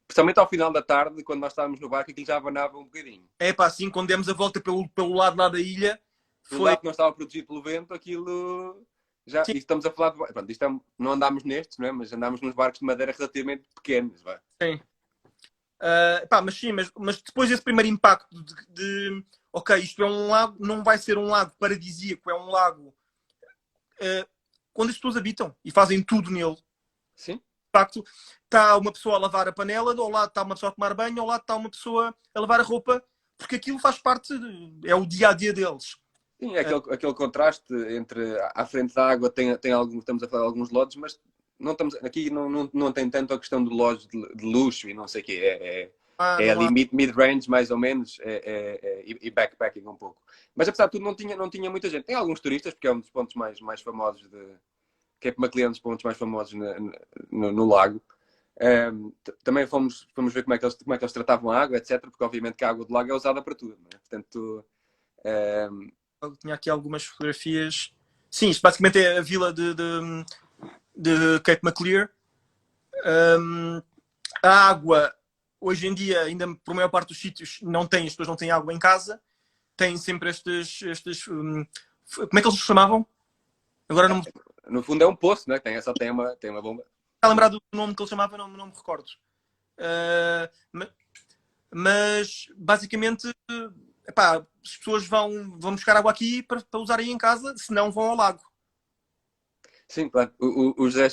Principalmente ao final da tarde, quando nós estávamos no barco, aquilo já abanava um bocadinho. É pá, assim, quando demos a volta pelo lado lá da ilha, O lado que não estava protegido pelo vento, aquilo. E estamos a falar de. Pronto, não andámos nestes, não é? Mas andámos nos barcos de madeira relativamente pequenos. Vai. Sim. Mas sim, mas depois desse primeiro impacto ok, isto é um lago, não vai ser um lago paradisíaco, é um lago onde as pessoas habitam e fazem tudo nele. Sim. De facto, está uma pessoa a lavar a panela, ao lado está uma pessoa a tomar banho, ao lado está uma pessoa a lavar a roupa, porque aquilo faz parte, é o dia a dia deles. Sim, é aquele contraste entre à frente da água tem alguns, estamos a falar de alguns lotes, mas não estamos, aqui não tem tanto a questão de lojas de luxo e não sei o quê. É ali mid-range, mais ou menos, e backpacking um pouco. Mas apesar de tudo, não tinha muita gente. Tem alguns turistas, porque é um dos pontos mais famosos Cape Maclean, um dos pontos mais famosos no lago. Também fomos ver como é que eles tratavam a água, etc. Porque obviamente que a água do lago é usada para tudo, não é? Portanto, eu tinha aqui algumas fotografias. Sim, isto basicamente é a vila de Cape Maclear. A água, hoje em dia, ainda por maior parte dos sítios, as pessoas não têm água em casa. Têm sempre estes como é que eles chamavam? Agora não me... No fundo é um poço, né? Só tem uma bomba. Está a lembrar do nome que ele chamava, não me recordo. Mas basicamente as pessoas vão buscar água aqui para usarem em casa, se não vão ao lago. Sim, claro. O José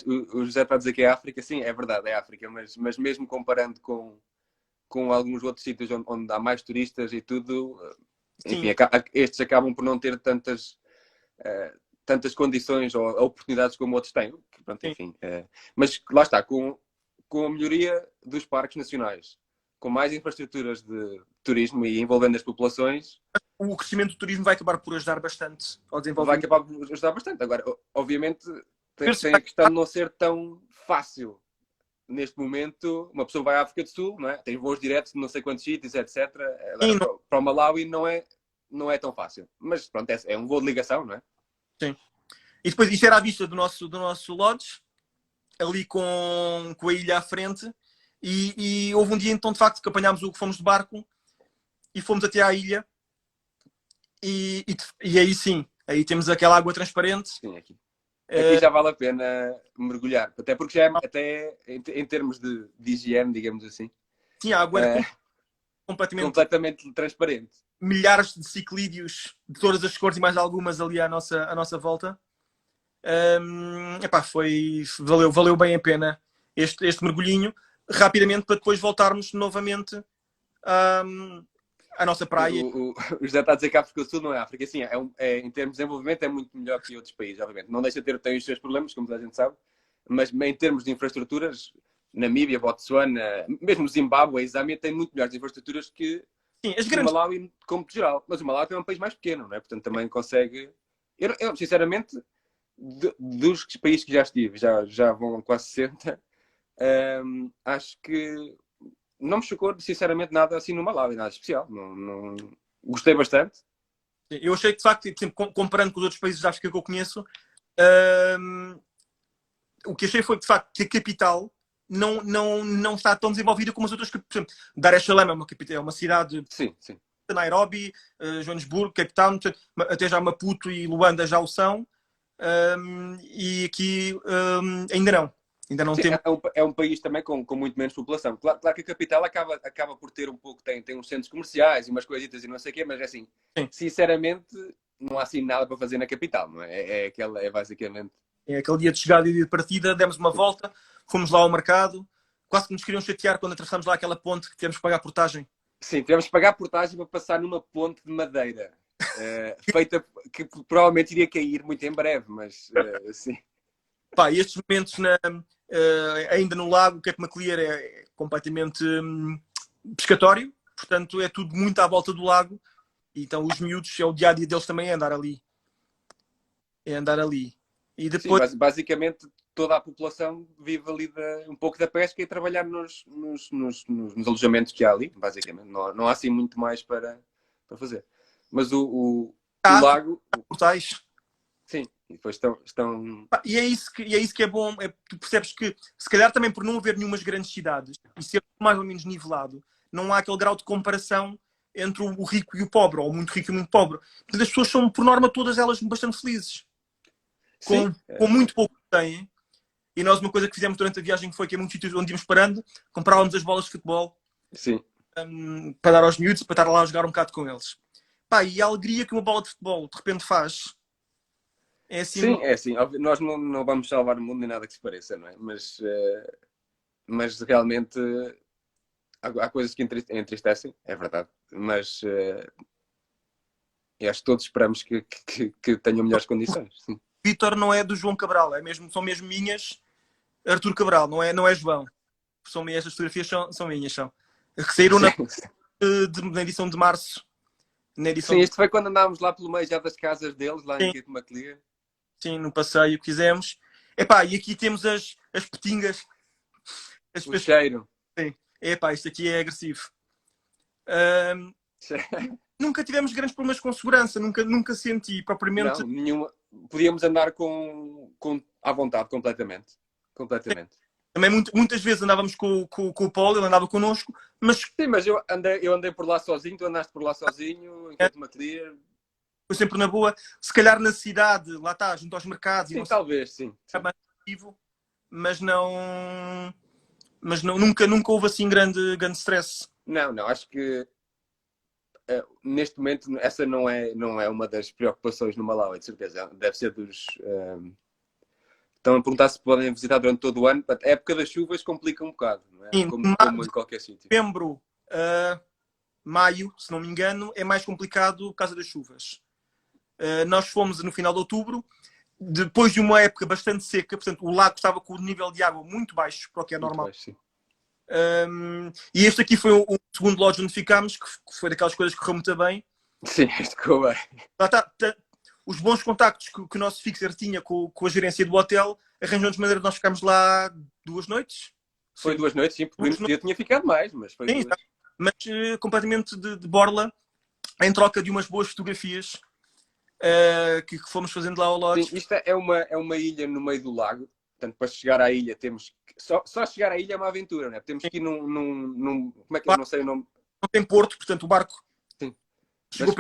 está a dizer que é África, sim, é verdade, é África, mas mesmo comparando com alguns outros sítios onde há mais turistas e tudo, enfim, estes acabam por não ter tantas condições ou oportunidades como outros têm. Pronto, enfim, mas lá está, com a melhoria dos parques nacionais, com mais infraestruturas de turismo e envolvendo as populações, o crescimento do turismo vai acabar por ajudar bastante ao desenvolvimento. Vai acabar por ajudar bastante. Agora, obviamente, tem a questão de não ser tão fácil. Neste momento, uma pessoa vai à África do Sul, não é? Tem voos diretos de não sei quantos sítios, etc. Para o Malawi não é tão fácil. Mas pronto, é um voo de ligação, não é? Sim. E depois, isto era a vista do nosso lodge, ali com a ilha à frente. E houve um dia, então, de facto, que apanhámos fomos de barco e fomos até à ilha. E aí sim, aí temos aquela água transparente. Sim, aqui já vale a pena mergulhar. Até porque já até em termos de higiene, digamos assim. Sim, a água era completamente transparente. Milhares de ciclídeos de todas as cores e mais algumas ali à nossa volta. Valeu bem a pena este mergulhinho, rapidamente, para depois voltarmos novamente a nossa praia. O José está a dizer que a África do Sul não é África. Assim, em termos de desenvolvimento é muito melhor que outros países, obviamente. Não deixa de ter os seus problemas, como toda a gente sabe, mas em termos de infraestruturas, Namíbia, Botsuana, mesmo Zimbábue e Zâmbia têm muito melhores infraestruturas que Sim, as o grandes. Malawi, como geral. Mas o Malawi é um país mais pequeno, não é? Portanto, também consegue... Eu sinceramente, dos países que já estive, já vão quase 60, acho que não me chocou, sinceramente, nada assim no Malawi, nada especial. Gostei bastante. Eu achei que, de facto, comparando com os outros países da África que eu conheço, o que achei foi, de facto, que a capital não está tão desenvolvida como as outras. Por exemplo, Dar es Salaam é uma cidade. Sim, sim. Nairobi, Joanesburgo, Cape Town, até já Maputo e Luanda já o são. E aqui ainda não. Ainda não Sim, temos. é um país também com muito menos população. Claro que a capital acaba por ter um pouco, tem uns centros comerciais e umas coisitas e não sei o quê, mas assim, Sim. sinceramente, não há assim nada para fazer na capital, não é? É basicamente. É aquele dia de chegada e de partida, demos uma volta, fomos lá ao mercado, quase que nos queriam chatear quando atravessámos lá aquela ponte que tivemos que pagar portagem. Sim, tivemos que pagar portagem para passar numa ponte de madeira, feita que provavelmente iria cair muito em breve, mas sim. Pá, e estes momentos ainda no lago, o Cape Maclear é completamente pescatório, portanto é tudo muito à volta do lago, então os miúdos, é o dia a dia deles também é andar ali. É andar ali. E depois... Sim, basicamente toda a população vive ali um pouco da pesca e trabalhar nos alojamentos que há ali, basicamente. Não há assim muito mais para fazer. Mas o lago. Portais. Sim, e depois estão. E é isso que é bom. Tu percebes que, se calhar, também por não haver nenhumas grandes cidades e ser mais ou menos nivelado, não há aquele grau de comparação entre o rico e o pobre, ou o muito rico e o muito pobre. Portanto, as pessoas são, por norma, todas elas bastante felizes. Com muito pouco que têm. E nós, uma coisa que fizemos durante a viagem foi que em muitos sítios onde íamos parando, comprávamos as bolas de futebol. Sim. Para dar aos miúdos, para estar lá a jogar um bocado com eles. Pá, e a alegria que uma bola de futebol de repente faz é assim. Sim, é assim. Nós não vamos salvar o mundo nem nada que se pareça, não é? Mas realmente há coisas que entristecem, é verdade. Mas acho que todos esperamos que tenham melhores condições. Sim. Vítor não é do João Cabral, são mesmo minhas. Arthur Cabral, não é João. São minhas, as fotografias são minhas, são. Que saíram na edição de março. Sim, isto foi quando andámos lá pelo meio já das casas deles, lá em Cape Maclear. Sim, no passeio que fizemos. Epá, e aqui temos as petingas. O cheiro. Sim. Epá, isto aqui é agressivo. Nunca tivemos grandes problemas com segurança, nunca senti propriamente. Não, nenhuma. Podíamos andar à vontade, completamente. Também muitas vezes andávamos com o Paulo, ele andava connosco, mas... Sim, mas eu andei por lá sozinho, tu andaste por lá sozinho, em Cape Maclear. Foi sempre na boa. Se calhar na cidade, lá está, junto aos mercados. Sim, talvez, sim. Mas nunca houve assim grande stress. Não, acho que neste momento essa não é uma das preocupações no Malawi, de certeza. Deve ser dos... Estão a perguntar se podem visitar durante todo o ano. A época das chuvas complica um bocado, não é? Sim, como em qualquer sítio. Novembro, maio, se não me engano, é mais complicado por causa das chuvas. Nós fomos no final de outubro, depois de uma época bastante seca, portanto o lago estava com o nível de água muito baixo, para o que é normal. Baixo, e este aqui foi o segundo lodge onde ficámos, que foi daquelas coisas que correu muito bem. Sim, este correu bem. Lá está, os bons contactos que o nosso fixer tinha com a gerência do hotel arranjou-nos maneira de nós ficarmos lá 2 noites. Foi 2 noites, sim, porque eu tinha ficado mais, mas foi sim, 2. Mas completamente de borla, em troca de umas boas fotografias que fomos fazendo lá ao lodge. Sim, isto é uma ilha no meio do lago, portanto, para chegar à ilha temos que... Só chegar à ilha é uma aventura, não é? Temos que ir num como é que eu não sei o nome? Não tem porto, portanto o barco... Sim. Mas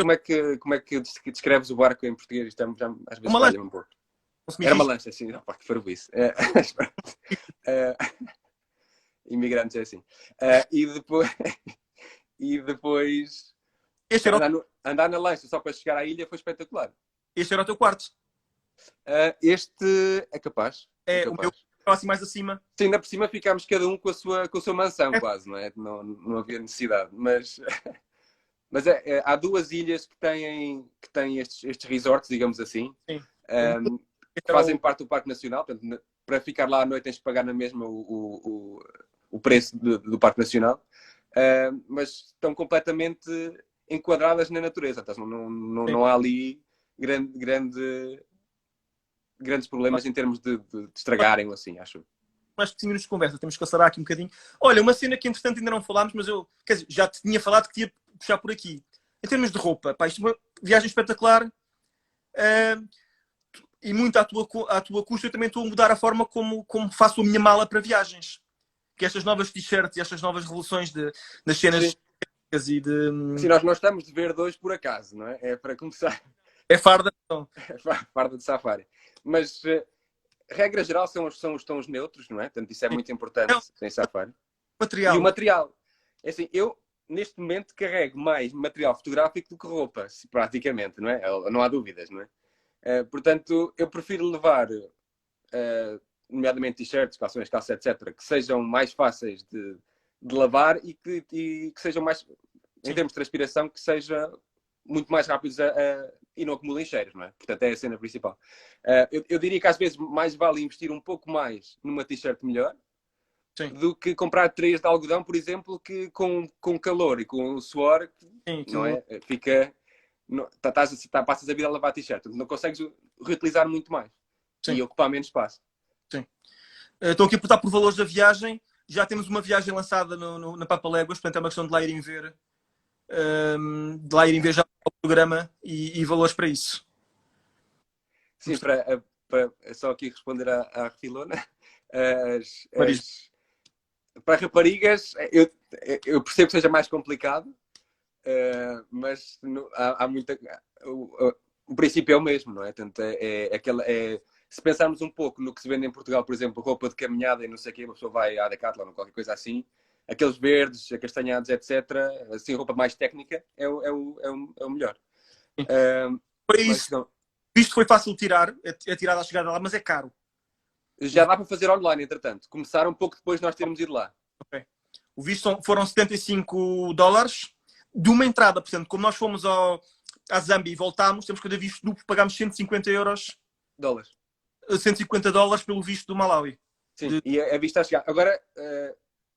como é que descreves o barco em português? Isto já, às vezes falha um pouco. Era uma lancha, sim. Não, pá, que farbice. Imigrantes é assim. E depois andar na lancha só para chegar à ilha foi espetacular. Este era o teu quarto? Este é capaz. O meu assim mais acima. Sim, ainda por cima ficámos cada um com a sua mansão, quase, não é? Não havia necessidade, mas Mas há duas ilhas que têm estes resorts, digamos assim, Sim. que fazem parte do Parque Nacional. Portanto, para ficar lá à noite tens de pagar na mesma o preço do Parque Nacional. Mas estão completamente enquadradas na natureza. Então, não há ali grandes problemas em termos de estragarem ou assim, acho. Mais que 5 minutos de conversa, temos que acelerar aqui um bocadinho. Olha, uma cena que entretanto ainda não falámos, mas eu, quer dizer, já te tinha falado que te ia puxar por aqui. Em termos de roupa, pá, isto é uma viagem espetacular e muito à tua custa. Eu também estou a mudar a forma como faço a minha mala para viagens. Que estas novas t-shirts e estas novas revoluções das cenas e de. Sim, nós não estamos de ver dois por acaso, não é? É para começar. É farda. Então. Farda de safari. Mas, regra geral, são os tons neutros, não é? Portanto, isso é muito importante em safari. Material. E o material. É assim, eu, neste momento, carrego mais material fotográfico do que roupa, praticamente, não é? Não há dúvidas, não é? Portanto, eu prefiro levar, nomeadamente t-shirts, calções, calça, etc., que sejam mais fáceis de lavar e que sejam mais, em termos de transpiração, que seja muito mais rápidos e não acumulem cheiros, não é? Portanto, é a cena principal. Eu diria que às vezes mais vale investir um pouco mais numa t-shirt melhor do que comprar 3 de algodão, por exemplo, que com calor e com o suor, não é? Fica... passas a vida a lavar a t-shirt. Não consegues reutilizar muito mais. Sim. E ocupar menos espaço. Sim. Estou aqui a perguntar por valores da viagem. Já temos uma viagem lançada na Papaléguas, portanto é uma questão de lá irem ver. De lá irem ver já o programa e valores para isso. Sim, só aqui responder à refilona. Para raparigas, eu percebo que seja mais complicado, mas há muita. O princípio é o mesmo, não é? Portanto, se pensarmos um pouco no que se vende em Portugal, por exemplo, roupa de caminhada e não sei o quê, uma pessoa vai à Decathlon ou qualquer coisa assim, aqueles verdes, acastanhados, etc., assim, roupa mais técnica, é o melhor. Foi isso. Isto foi fácil de tirar, é tirado à chegada lá, mas é caro. Já dá para fazer online, entretanto. Começaram um pouco depois de nós termos ido lá. Okay. O visto foram $75 de uma entrada. Portanto, como nós fomos à Zâmbia e voltámos, temos que ter visto duplo, pagámos $150. $150 pelo visto do Malawi. Sim, e a vista a chegar. Agora,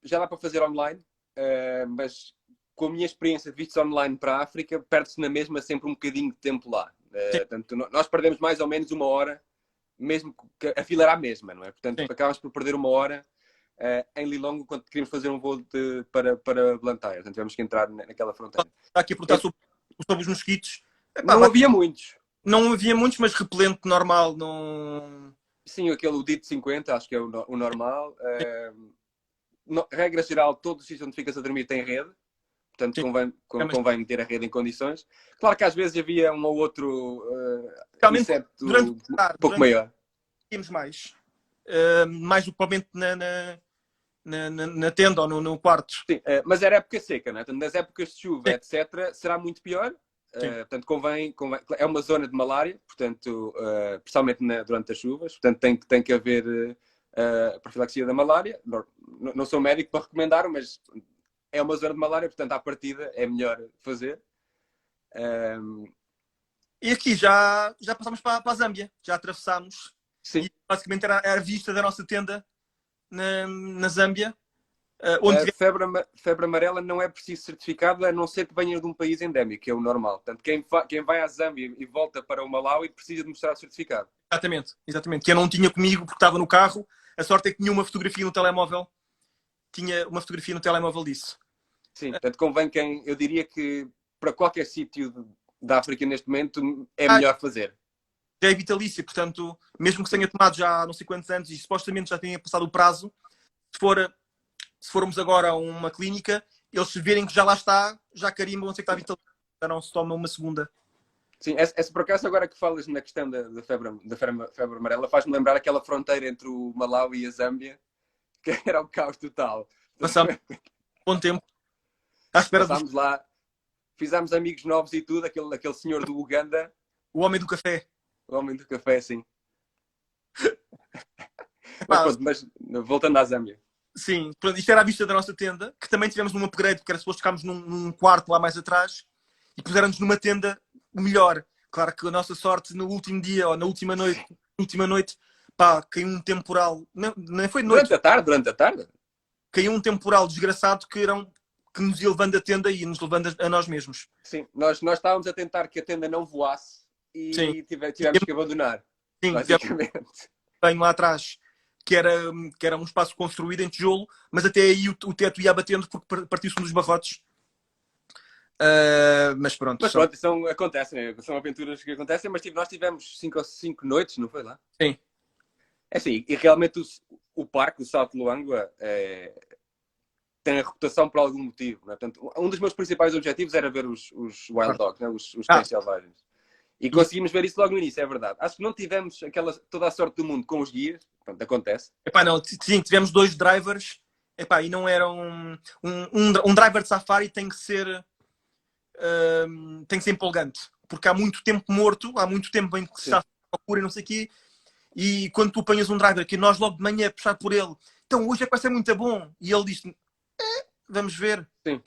já dá para fazer online, mas com a minha experiência de vistos online para a África, perde-se na mesma sempre um bocadinho de tempo lá. Portanto, nós perdemos mais ou menos 1 hora, mesmo que a fila era a mesma, não é? Portanto, acabamos por perder 1 hora em Lilongwe quando queríamos fazer um voo para Blantyre. Portanto, tivemos que entrar naquela fronteira. Está aqui a perguntar sobre os mosquitos. Não havia muitos. Não havia muitos, mas repelente normal. Não... Sim, o dito 50, acho que é o normal. Regra geral, todos os sítios onde ficas a dormir têm rede. Portanto, convém meter a rede em condições. Claro que às vezes havia um ou outro inseto um pouco maior. Tínhamos mais. Mais do que provavelmente na tenda ou no quarto. Sim, mas era época seca, não é? Portanto, nas épocas de chuva, etc., será muito pior. Portanto, convém. É uma zona de malária, portanto, principalmente durante as chuvas. Portanto, tem que haver a profilaxia da malária. Não sou médico para recomendar, mas é uma zona de malária, portanto, à partida é melhor fazer. E aqui já passámos para a Zâmbia, já atravessámos. Sim. E basicamente era a vista da nossa tenda na Zâmbia. Onde febre amarela não é preciso certificado, a não ser que venha de um país endémico, que é o normal. Portanto, quem vai à Zâmbia e volta para o Malawi precisa de mostrar o certificado. Exatamente. Que eu não tinha comigo porque estava no carro. A sorte é que tinha uma fotografia no telemóvel. Tinha uma fotografia no telemóvel disso. Sim, portanto, convém eu diria que para qualquer sítio da África neste momento é melhor fazer. Já é vitalícia, portanto, mesmo que tenha tomado já não sei quantos anos e supostamente já tenha passado o prazo, se formos agora a uma clínica, eles verem que já lá está, já carimbam, não sei que está vitalícia, já não se toma uma segunda. Sim, essa por acaso, agora que falas na questão da febre amarela, faz-me lembrar aquela fronteira entre o Malawi e a Zâmbia, que era o caos total. Passamos bom tempo. À espera passámos lá, fizemos amigos novos e tudo, aquele senhor do Uganda. O homem do café. O homem do café, sim. mas voltando à Zâmbia. Sim, isto era a vista da nossa tenda, que também tivemos num upgrade, porque era suposto ficarmos num quarto lá mais atrás. e puseram-nos numa tenda melhor. Claro que a nossa sorte no último dia ou na última noite, pá, caiu um temporal. Não foi de noite. Durante a tarde? Caiu um temporal desgraçado que nos ia levando a tenda e nos levando a nós mesmos. Sim, nós estávamos a tentar que a tenda não voasse Sim. e tivemos que abandonar, Sim, basicamente. tenho lá atrás, que era um espaço construído em tijolo, mas até aí o teto ia batendo porque partiu-se um dos barrotes. Mas pronto. Mas pronto, acontecem, são aventuras que acontecem, mas nós tivemos 5 noites, não foi lá? Sim. É assim, e realmente o parque do Salto de Luangwa tem a reputação por algum motivo. Não é? Portanto, um dos meus principais objetivos era ver os wild dogs, né? os cães selvagens. E conseguimos ver isso logo no início, é verdade. Acho que não tivemos toda a sorte do mundo com os guias, portanto, acontece. Epá, não, sim, tivemos 2 drivers, epá, e não era um driver de safari tem que ser empolgante, porque há muito tempo morto, há muito tempo em que se está a procura e não sei o quê, e quando tu apanhas um driver que nós logo de manhã puxar por ele, então hoje é que vai ser muito bom, e ele diz vamos ver. Sim,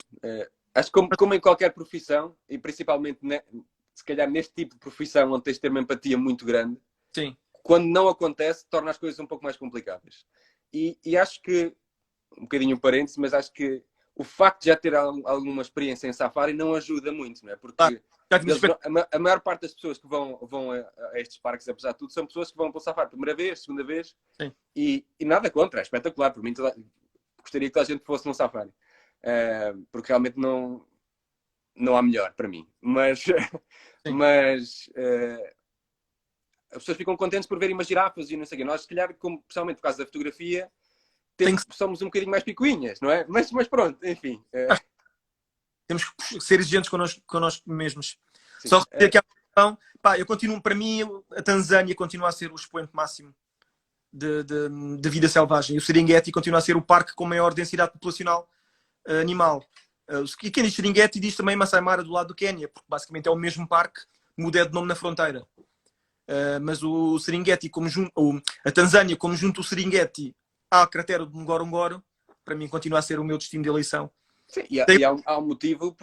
acho que como em qualquer profissão, e principalmente se calhar neste tipo de profissão onde tens de ter uma empatia muito grande, sim, quando não acontece, torna as coisas um pouco mais complicadas. E acho que, um bocadinho um parênteses, mas acho que o facto de já ter alguma experiência em safari não ajuda muito, não é? Porque a maior parte das pessoas que vão a estes parques, apesar de tudo, são pessoas que vão para o safari primeira vez, segunda vez, e nada contra, é espetacular. Por mim, gostaria que toda a gente fosse num safari. Porque realmente não há melhor para mim. Mas as pessoas ficam contentes por verem umas girafas e não sei o quê. Nós, se calhar, especialmente por causa da fotografia, somos um bocadinho mais picuinhas, não é? Mas pronto, enfim. Temos que ser exigentes connosco mesmos. Sim. Só que aqui a questão, pá, para mim, a Tanzânia continua a ser o expoente máximo de vida selvagem. E o Serengeti continua a ser o parque com maior densidade populacional animal. E quem diz Serengeti diz também Masai Mara do lado do Quénia, porque basicamente é o mesmo parque, muda de nome na fronteira. Mas o Serengeti, a Tanzânia, como junto o Serengeti à cratera do Ngorongoro, para mim continua a ser o meu destino de eleição. Sim, e há um motivo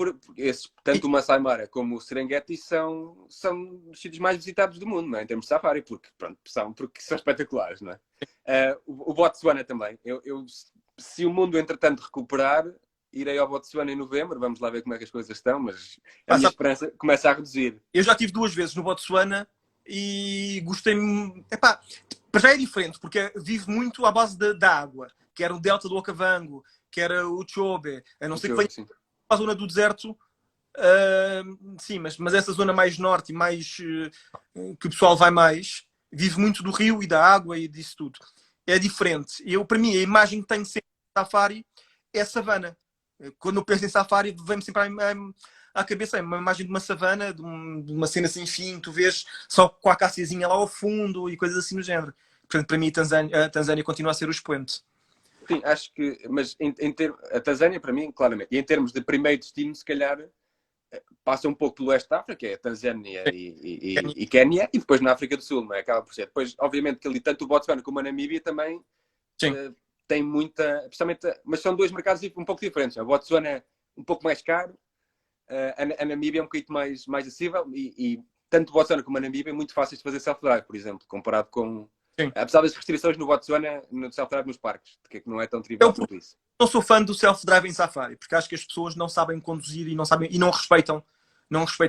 tanto o Masai Mara como o Serengeti são os sítios mais visitados do mundo, não é? Em termos de safari, porque são espetaculares, não é? O Botsuana também. Se o mundo, entretanto, recuperar, irei ao Botsuana em novembro, vamos lá ver como é que as coisas estão, mas a minha esperança começa a reduzir. Eu já estive 2 vezes no Botsuana e gostei-me... Para já é diferente, porque vive muito à base da água, que era o delta do Okavango, que era o Chobe, a não ser que venha para a zona do deserto, sim, mas essa zona mais norte e mais que o pessoal vai mais, vive muito do rio e da água e disso tudo. É diferente. Para mim, a imagem que tenho sempre de safari é a savana. Quando eu penso em safari, vem-me sempre à cabeça uma imagem de uma savana, de uma cena sem fim, tu vês só com a acáciazinha lá ao fundo e coisas assim no género. Portanto, para mim, a Tanzânia continua a ser o expoente. Sim, acho que, mas a Tanzânia, para mim, claramente, e em termos de primeiro destino, se calhar passa um pouco pelo Oeste da África, que é a Tanzânia e Quénia, e depois na África do Sul, não é? Acaba por ser. Depois, obviamente, que ali tanto o Botsuana como a Namíbia também tem muita, principalmente, mas são 2 mercados um pouco diferentes. O Botsuana é um pouco mais caro, a Namíbia é um bocadinho mais acessível, e tanto o Botsuana como a Namíbia é muito fáceis de fazer self-drive, por exemplo, comparado com... Apesar das restrições no Botsuana, no self-drive nos parques, que não é tão trivial quanto isso. Não sou fã do self-drive em safari, porque acho que as pessoas não sabem conduzir e não respeitam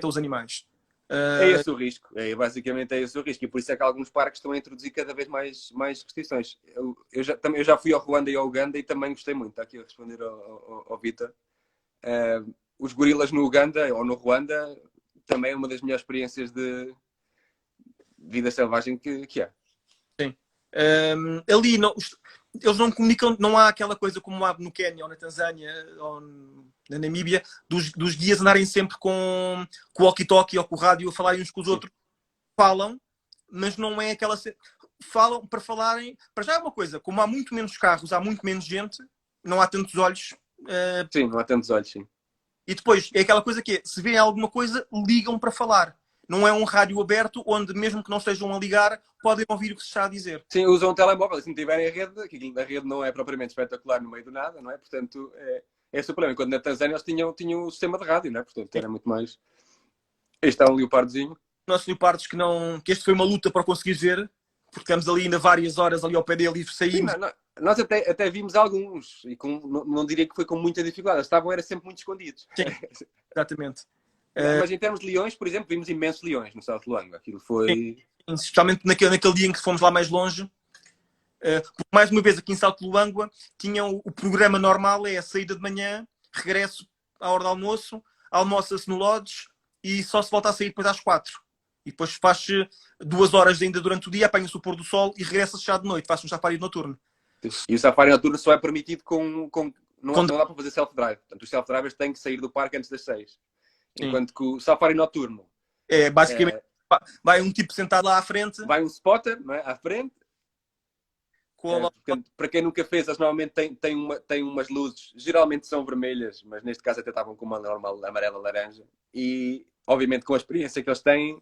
os animais. É esse o risco. Basicamente é esse o risco. E por isso é que alguns parques estão a introduzir cada vez mais restrições. Eu já fui ao Ruanda e ao Uganda e também gostei muito. Está aqui a responder ao Vitor. Os gorilas no Uganda ou no Ruanda também é uma das melhores experiências de vida selvagem que há. Sim. Ali eles não comunicam, não há aquela coisa como há no Quénia ou na Tanzânia ou na Namíbia dos guias andarem sempre com o walkie-talkie ou com o rádio a falarem uns com os outros. Falam, mas não é aquela... Falam para falarem... Para já é uma coisa, como há muito menos carros, há muito menos gente, não há tantos olhos. Sim, não há tantos olhos, sim. E depois é aquela coisa que é, se vêem alguma coisa, ligam para falar. Não é um rádio aberto onde, mesmo que não estejam a ligar, podem ouvir o que se está a dizer. Sim, usam um telemóvel. Se não tiverem a rede, que a rede não é propriamente espetacular no meio do nada, não é? Portanto, esse é o problema. Enquanto na Tanzânia eles tinham o sistema de rádio, não é? Portanto, era muito mais... Este é um leopardozinho. Nossos leopardos que este foi uma luta para conseguir ver, porque estamos ali ainda várias horas ali ao pé dele e Sim, saímos. nós até vimos alguns, e não diria que foi com muita dificuldade, eles estavam era sempre muito escondidos. Sim, exatamente. Mas em termos de leões, por exemplo, vimos imensos leões no South Luangwa. Aquilo foi... Especialmente naquele dia em que fomos lá mais longe. Porque, mais uma vez, aqui em Salto Luangwa, tinham o programa normal, é a saída de manhã, regresso à hora do almoço, almoça-se no Lodge e só se volta a sair depois às 4. E depois faz 2 horas ainda durante o dia, apanha-se o pôr do sol e regressa-se já de noite, faz um safari noturno. E o safari noturno só é permitido não dá para fazer self-drive. Portanto, os self-drivers têm que sair do parque antes das 6. Enquanto que o safari noturno... Basicamente, vai um tipo sentado lá à frente. Vai um spotter, não é? À frente. Portanto, para quem nunca fez, eles normalmente têm umas luzes, geralmente são vermelhas, mas neste caso até estavam com uma normal amarela-laranja. E, obviamente, com a experiência que eles têm,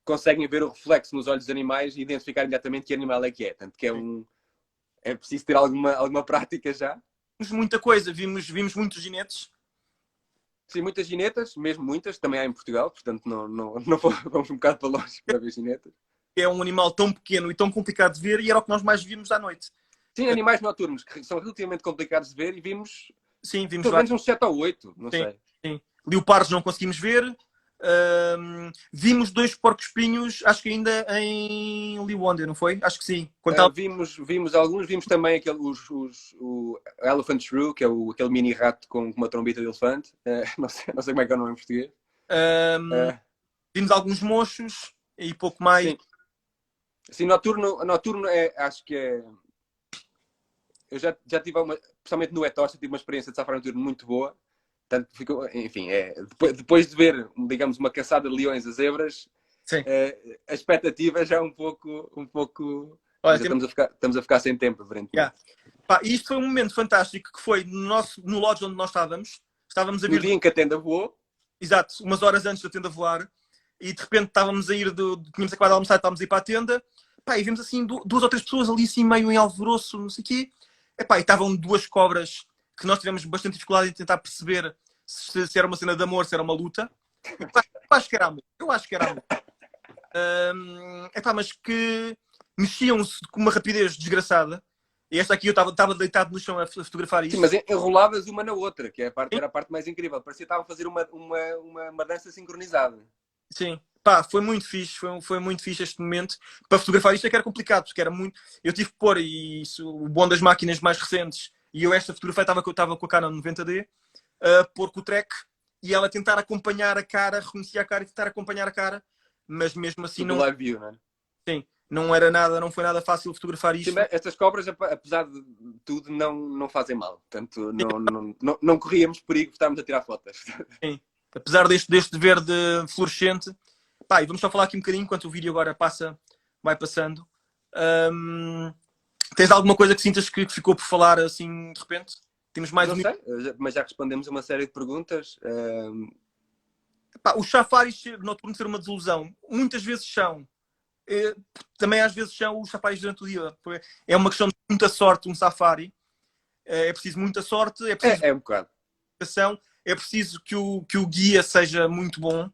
conseguem ver o reflexo nos olhos dos animais e identificar imediatamente que animal é que é. Tanto que é preciso ter alguma prática já. Vimos muita coisa, vimos muitos ginetes. Sim, muitas ginetas, mesmo muitas, também há em Portugal, portanto não vamos um bocado para longe para ver ginetas. É um animal tão pequeno e tão complicado de ver e era o que nós mais vimos à noite. Sim, animais noturnos que são relativamente complicados de ver e vimos pelo lá. menos uns 7 ou 8, não sei. Sim. Leopardos não conseguimos ver. Vimos 2 porcos-espinhos, acho que ainda em Liwonde, não foi? Acho que sim. Vimos alguns, vimos também o Elephant Shrew, que é aquele mini rato com uma trombita de elefante. Não sei como é que é o nome em português. Vimos alguns mochos e pouco mais. Sim, noturno acho que é... Eu já tive principalmente no Etocha, tive uma experiência de safari noturno muito boa. Portanto, enfim, depois de ver, digamos, uma caçada de leões a zebras, a expectativa já é um pouco... Olha, estamos a ficar sem tempo. E isto foi um momento fantástico que foi no lodge onde nós estávamos. Estávamos a vir... No dia em que a tenda voou. Exato, umas horas antes da tenda voar. E de repente estávamos a ir, tínhamos acabado de almoçar, estávamos a ir para a tenda. E vimos assim 2 ou 3 pessoas ali assim meio em alvoroço, não sei o quê. E estavam 2 cobras que nós tivemos bastante dificuldade em tentar perceber se era uma cena de amor, se era uma luta. Eu acho que era amor. Mas que mexiam-se com uma rapidez desgraçada. E esta aqui eu estava deitado no chão a fotografar isto. Sim, mas enroladas uma na outra, que era a parte mais incrível. Parecia que estavam a fazer uma dança sincronizada. Sim. Foi muito fixe, foi muito fixe este momento. Para fotografar isto é que era complicado, porque era muito... Eu tive que pôr, e isso, o bom das máquinas mais recentes, e eu esta fotografia estava com a Canon 90D, pôr com o track, e ela tentar acompanhar a cara, reconhecer a cara e tentar acompanhar a cara, mas mesmo assim não... live view, não é? Sim, não foi nada fácil fotografar isto. Sim, estas cobras, apesar de tudo, não fazem mal. Portanto, não corríamos perigo de estarmos a tirar fotos. Sim, apesar deste verde fluorescente. E vamos só falar aqui um bocadinho, enquanto o vídeo agora vai passando. Tens alguma coisa que sintas que ficou por falar assim de repente? Temos mais não sei, mas já respondemos uma série de perguntas. Os safaris noturnos ser uma desilusão. Muitas vezes são. Também às vezes são os safaris durante o dia. É uma questão de muita sorte um safari. É preciso muita sorte. É preciso um bocado. É preciso que o guia seja muito bom.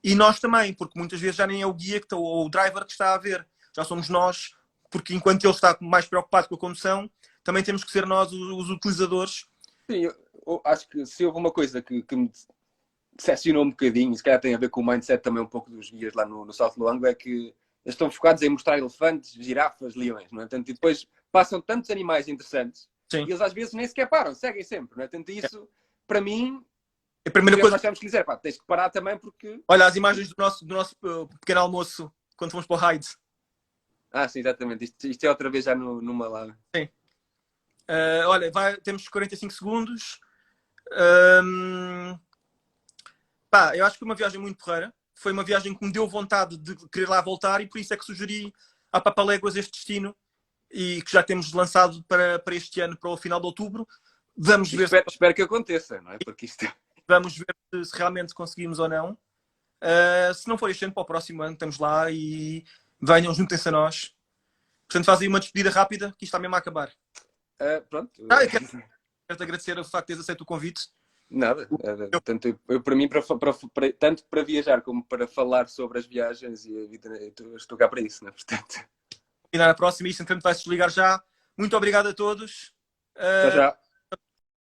E nós também, porque muitas vezes já nem é o guia ou o driver que está a ver. Já somos nós, porque enquanto ele está mais preocupado com a condução, também temos que ser nós os utilizadores. Sim, eu acho que se houve uma coisa que me decepcionou um bocadinho, se calhar tem a ver com o mindset também um pouco dos guias lá no South Luangwa, é que eles estão focados em mostrar elefantes, girafas, leões, não é? Portanto, e depois passam tantos animais interessantes. Sim. E eles às vezes nem sequer param, seguem sempre, não é? Portanto, isso, para mim... A primeira coisa nós temos que dizer, tens que parar também porque... Olha, as imagens do nosso pequeno almoço, quando fomos para o Hyde. Sim, exatamente. Isto é outra vez já numa lá. Sim. Olha, temos 45 segundos. Eu acho que foi uma viagem muito porreira. Foi uma viagem que me deu vontade de querer lá voltar e por isso é que sugeri à Papaléguas este destino e que já temos lançado para este ano, para o final de outubro. Vamos ver. Espero que aconteça, não é? Porque isto... Vamos ver se realmente conseguimos ou não. Se não for este ano, para o próximo ano, estamos lá e venham, juntem-se a nós. Portanto, fazem uma despedida rápida, que isto está mesmo a acabar. Pronto. Quero-te agradecer o facto de teres aceito o convite. Nada. Para mim, tanto para viajar como para falar sobre as viagens e a vida, estou cá para isso, né? Portanto, E na próxima, isto entretanto vai-se desligar já. Muito obrigado a todos. já já.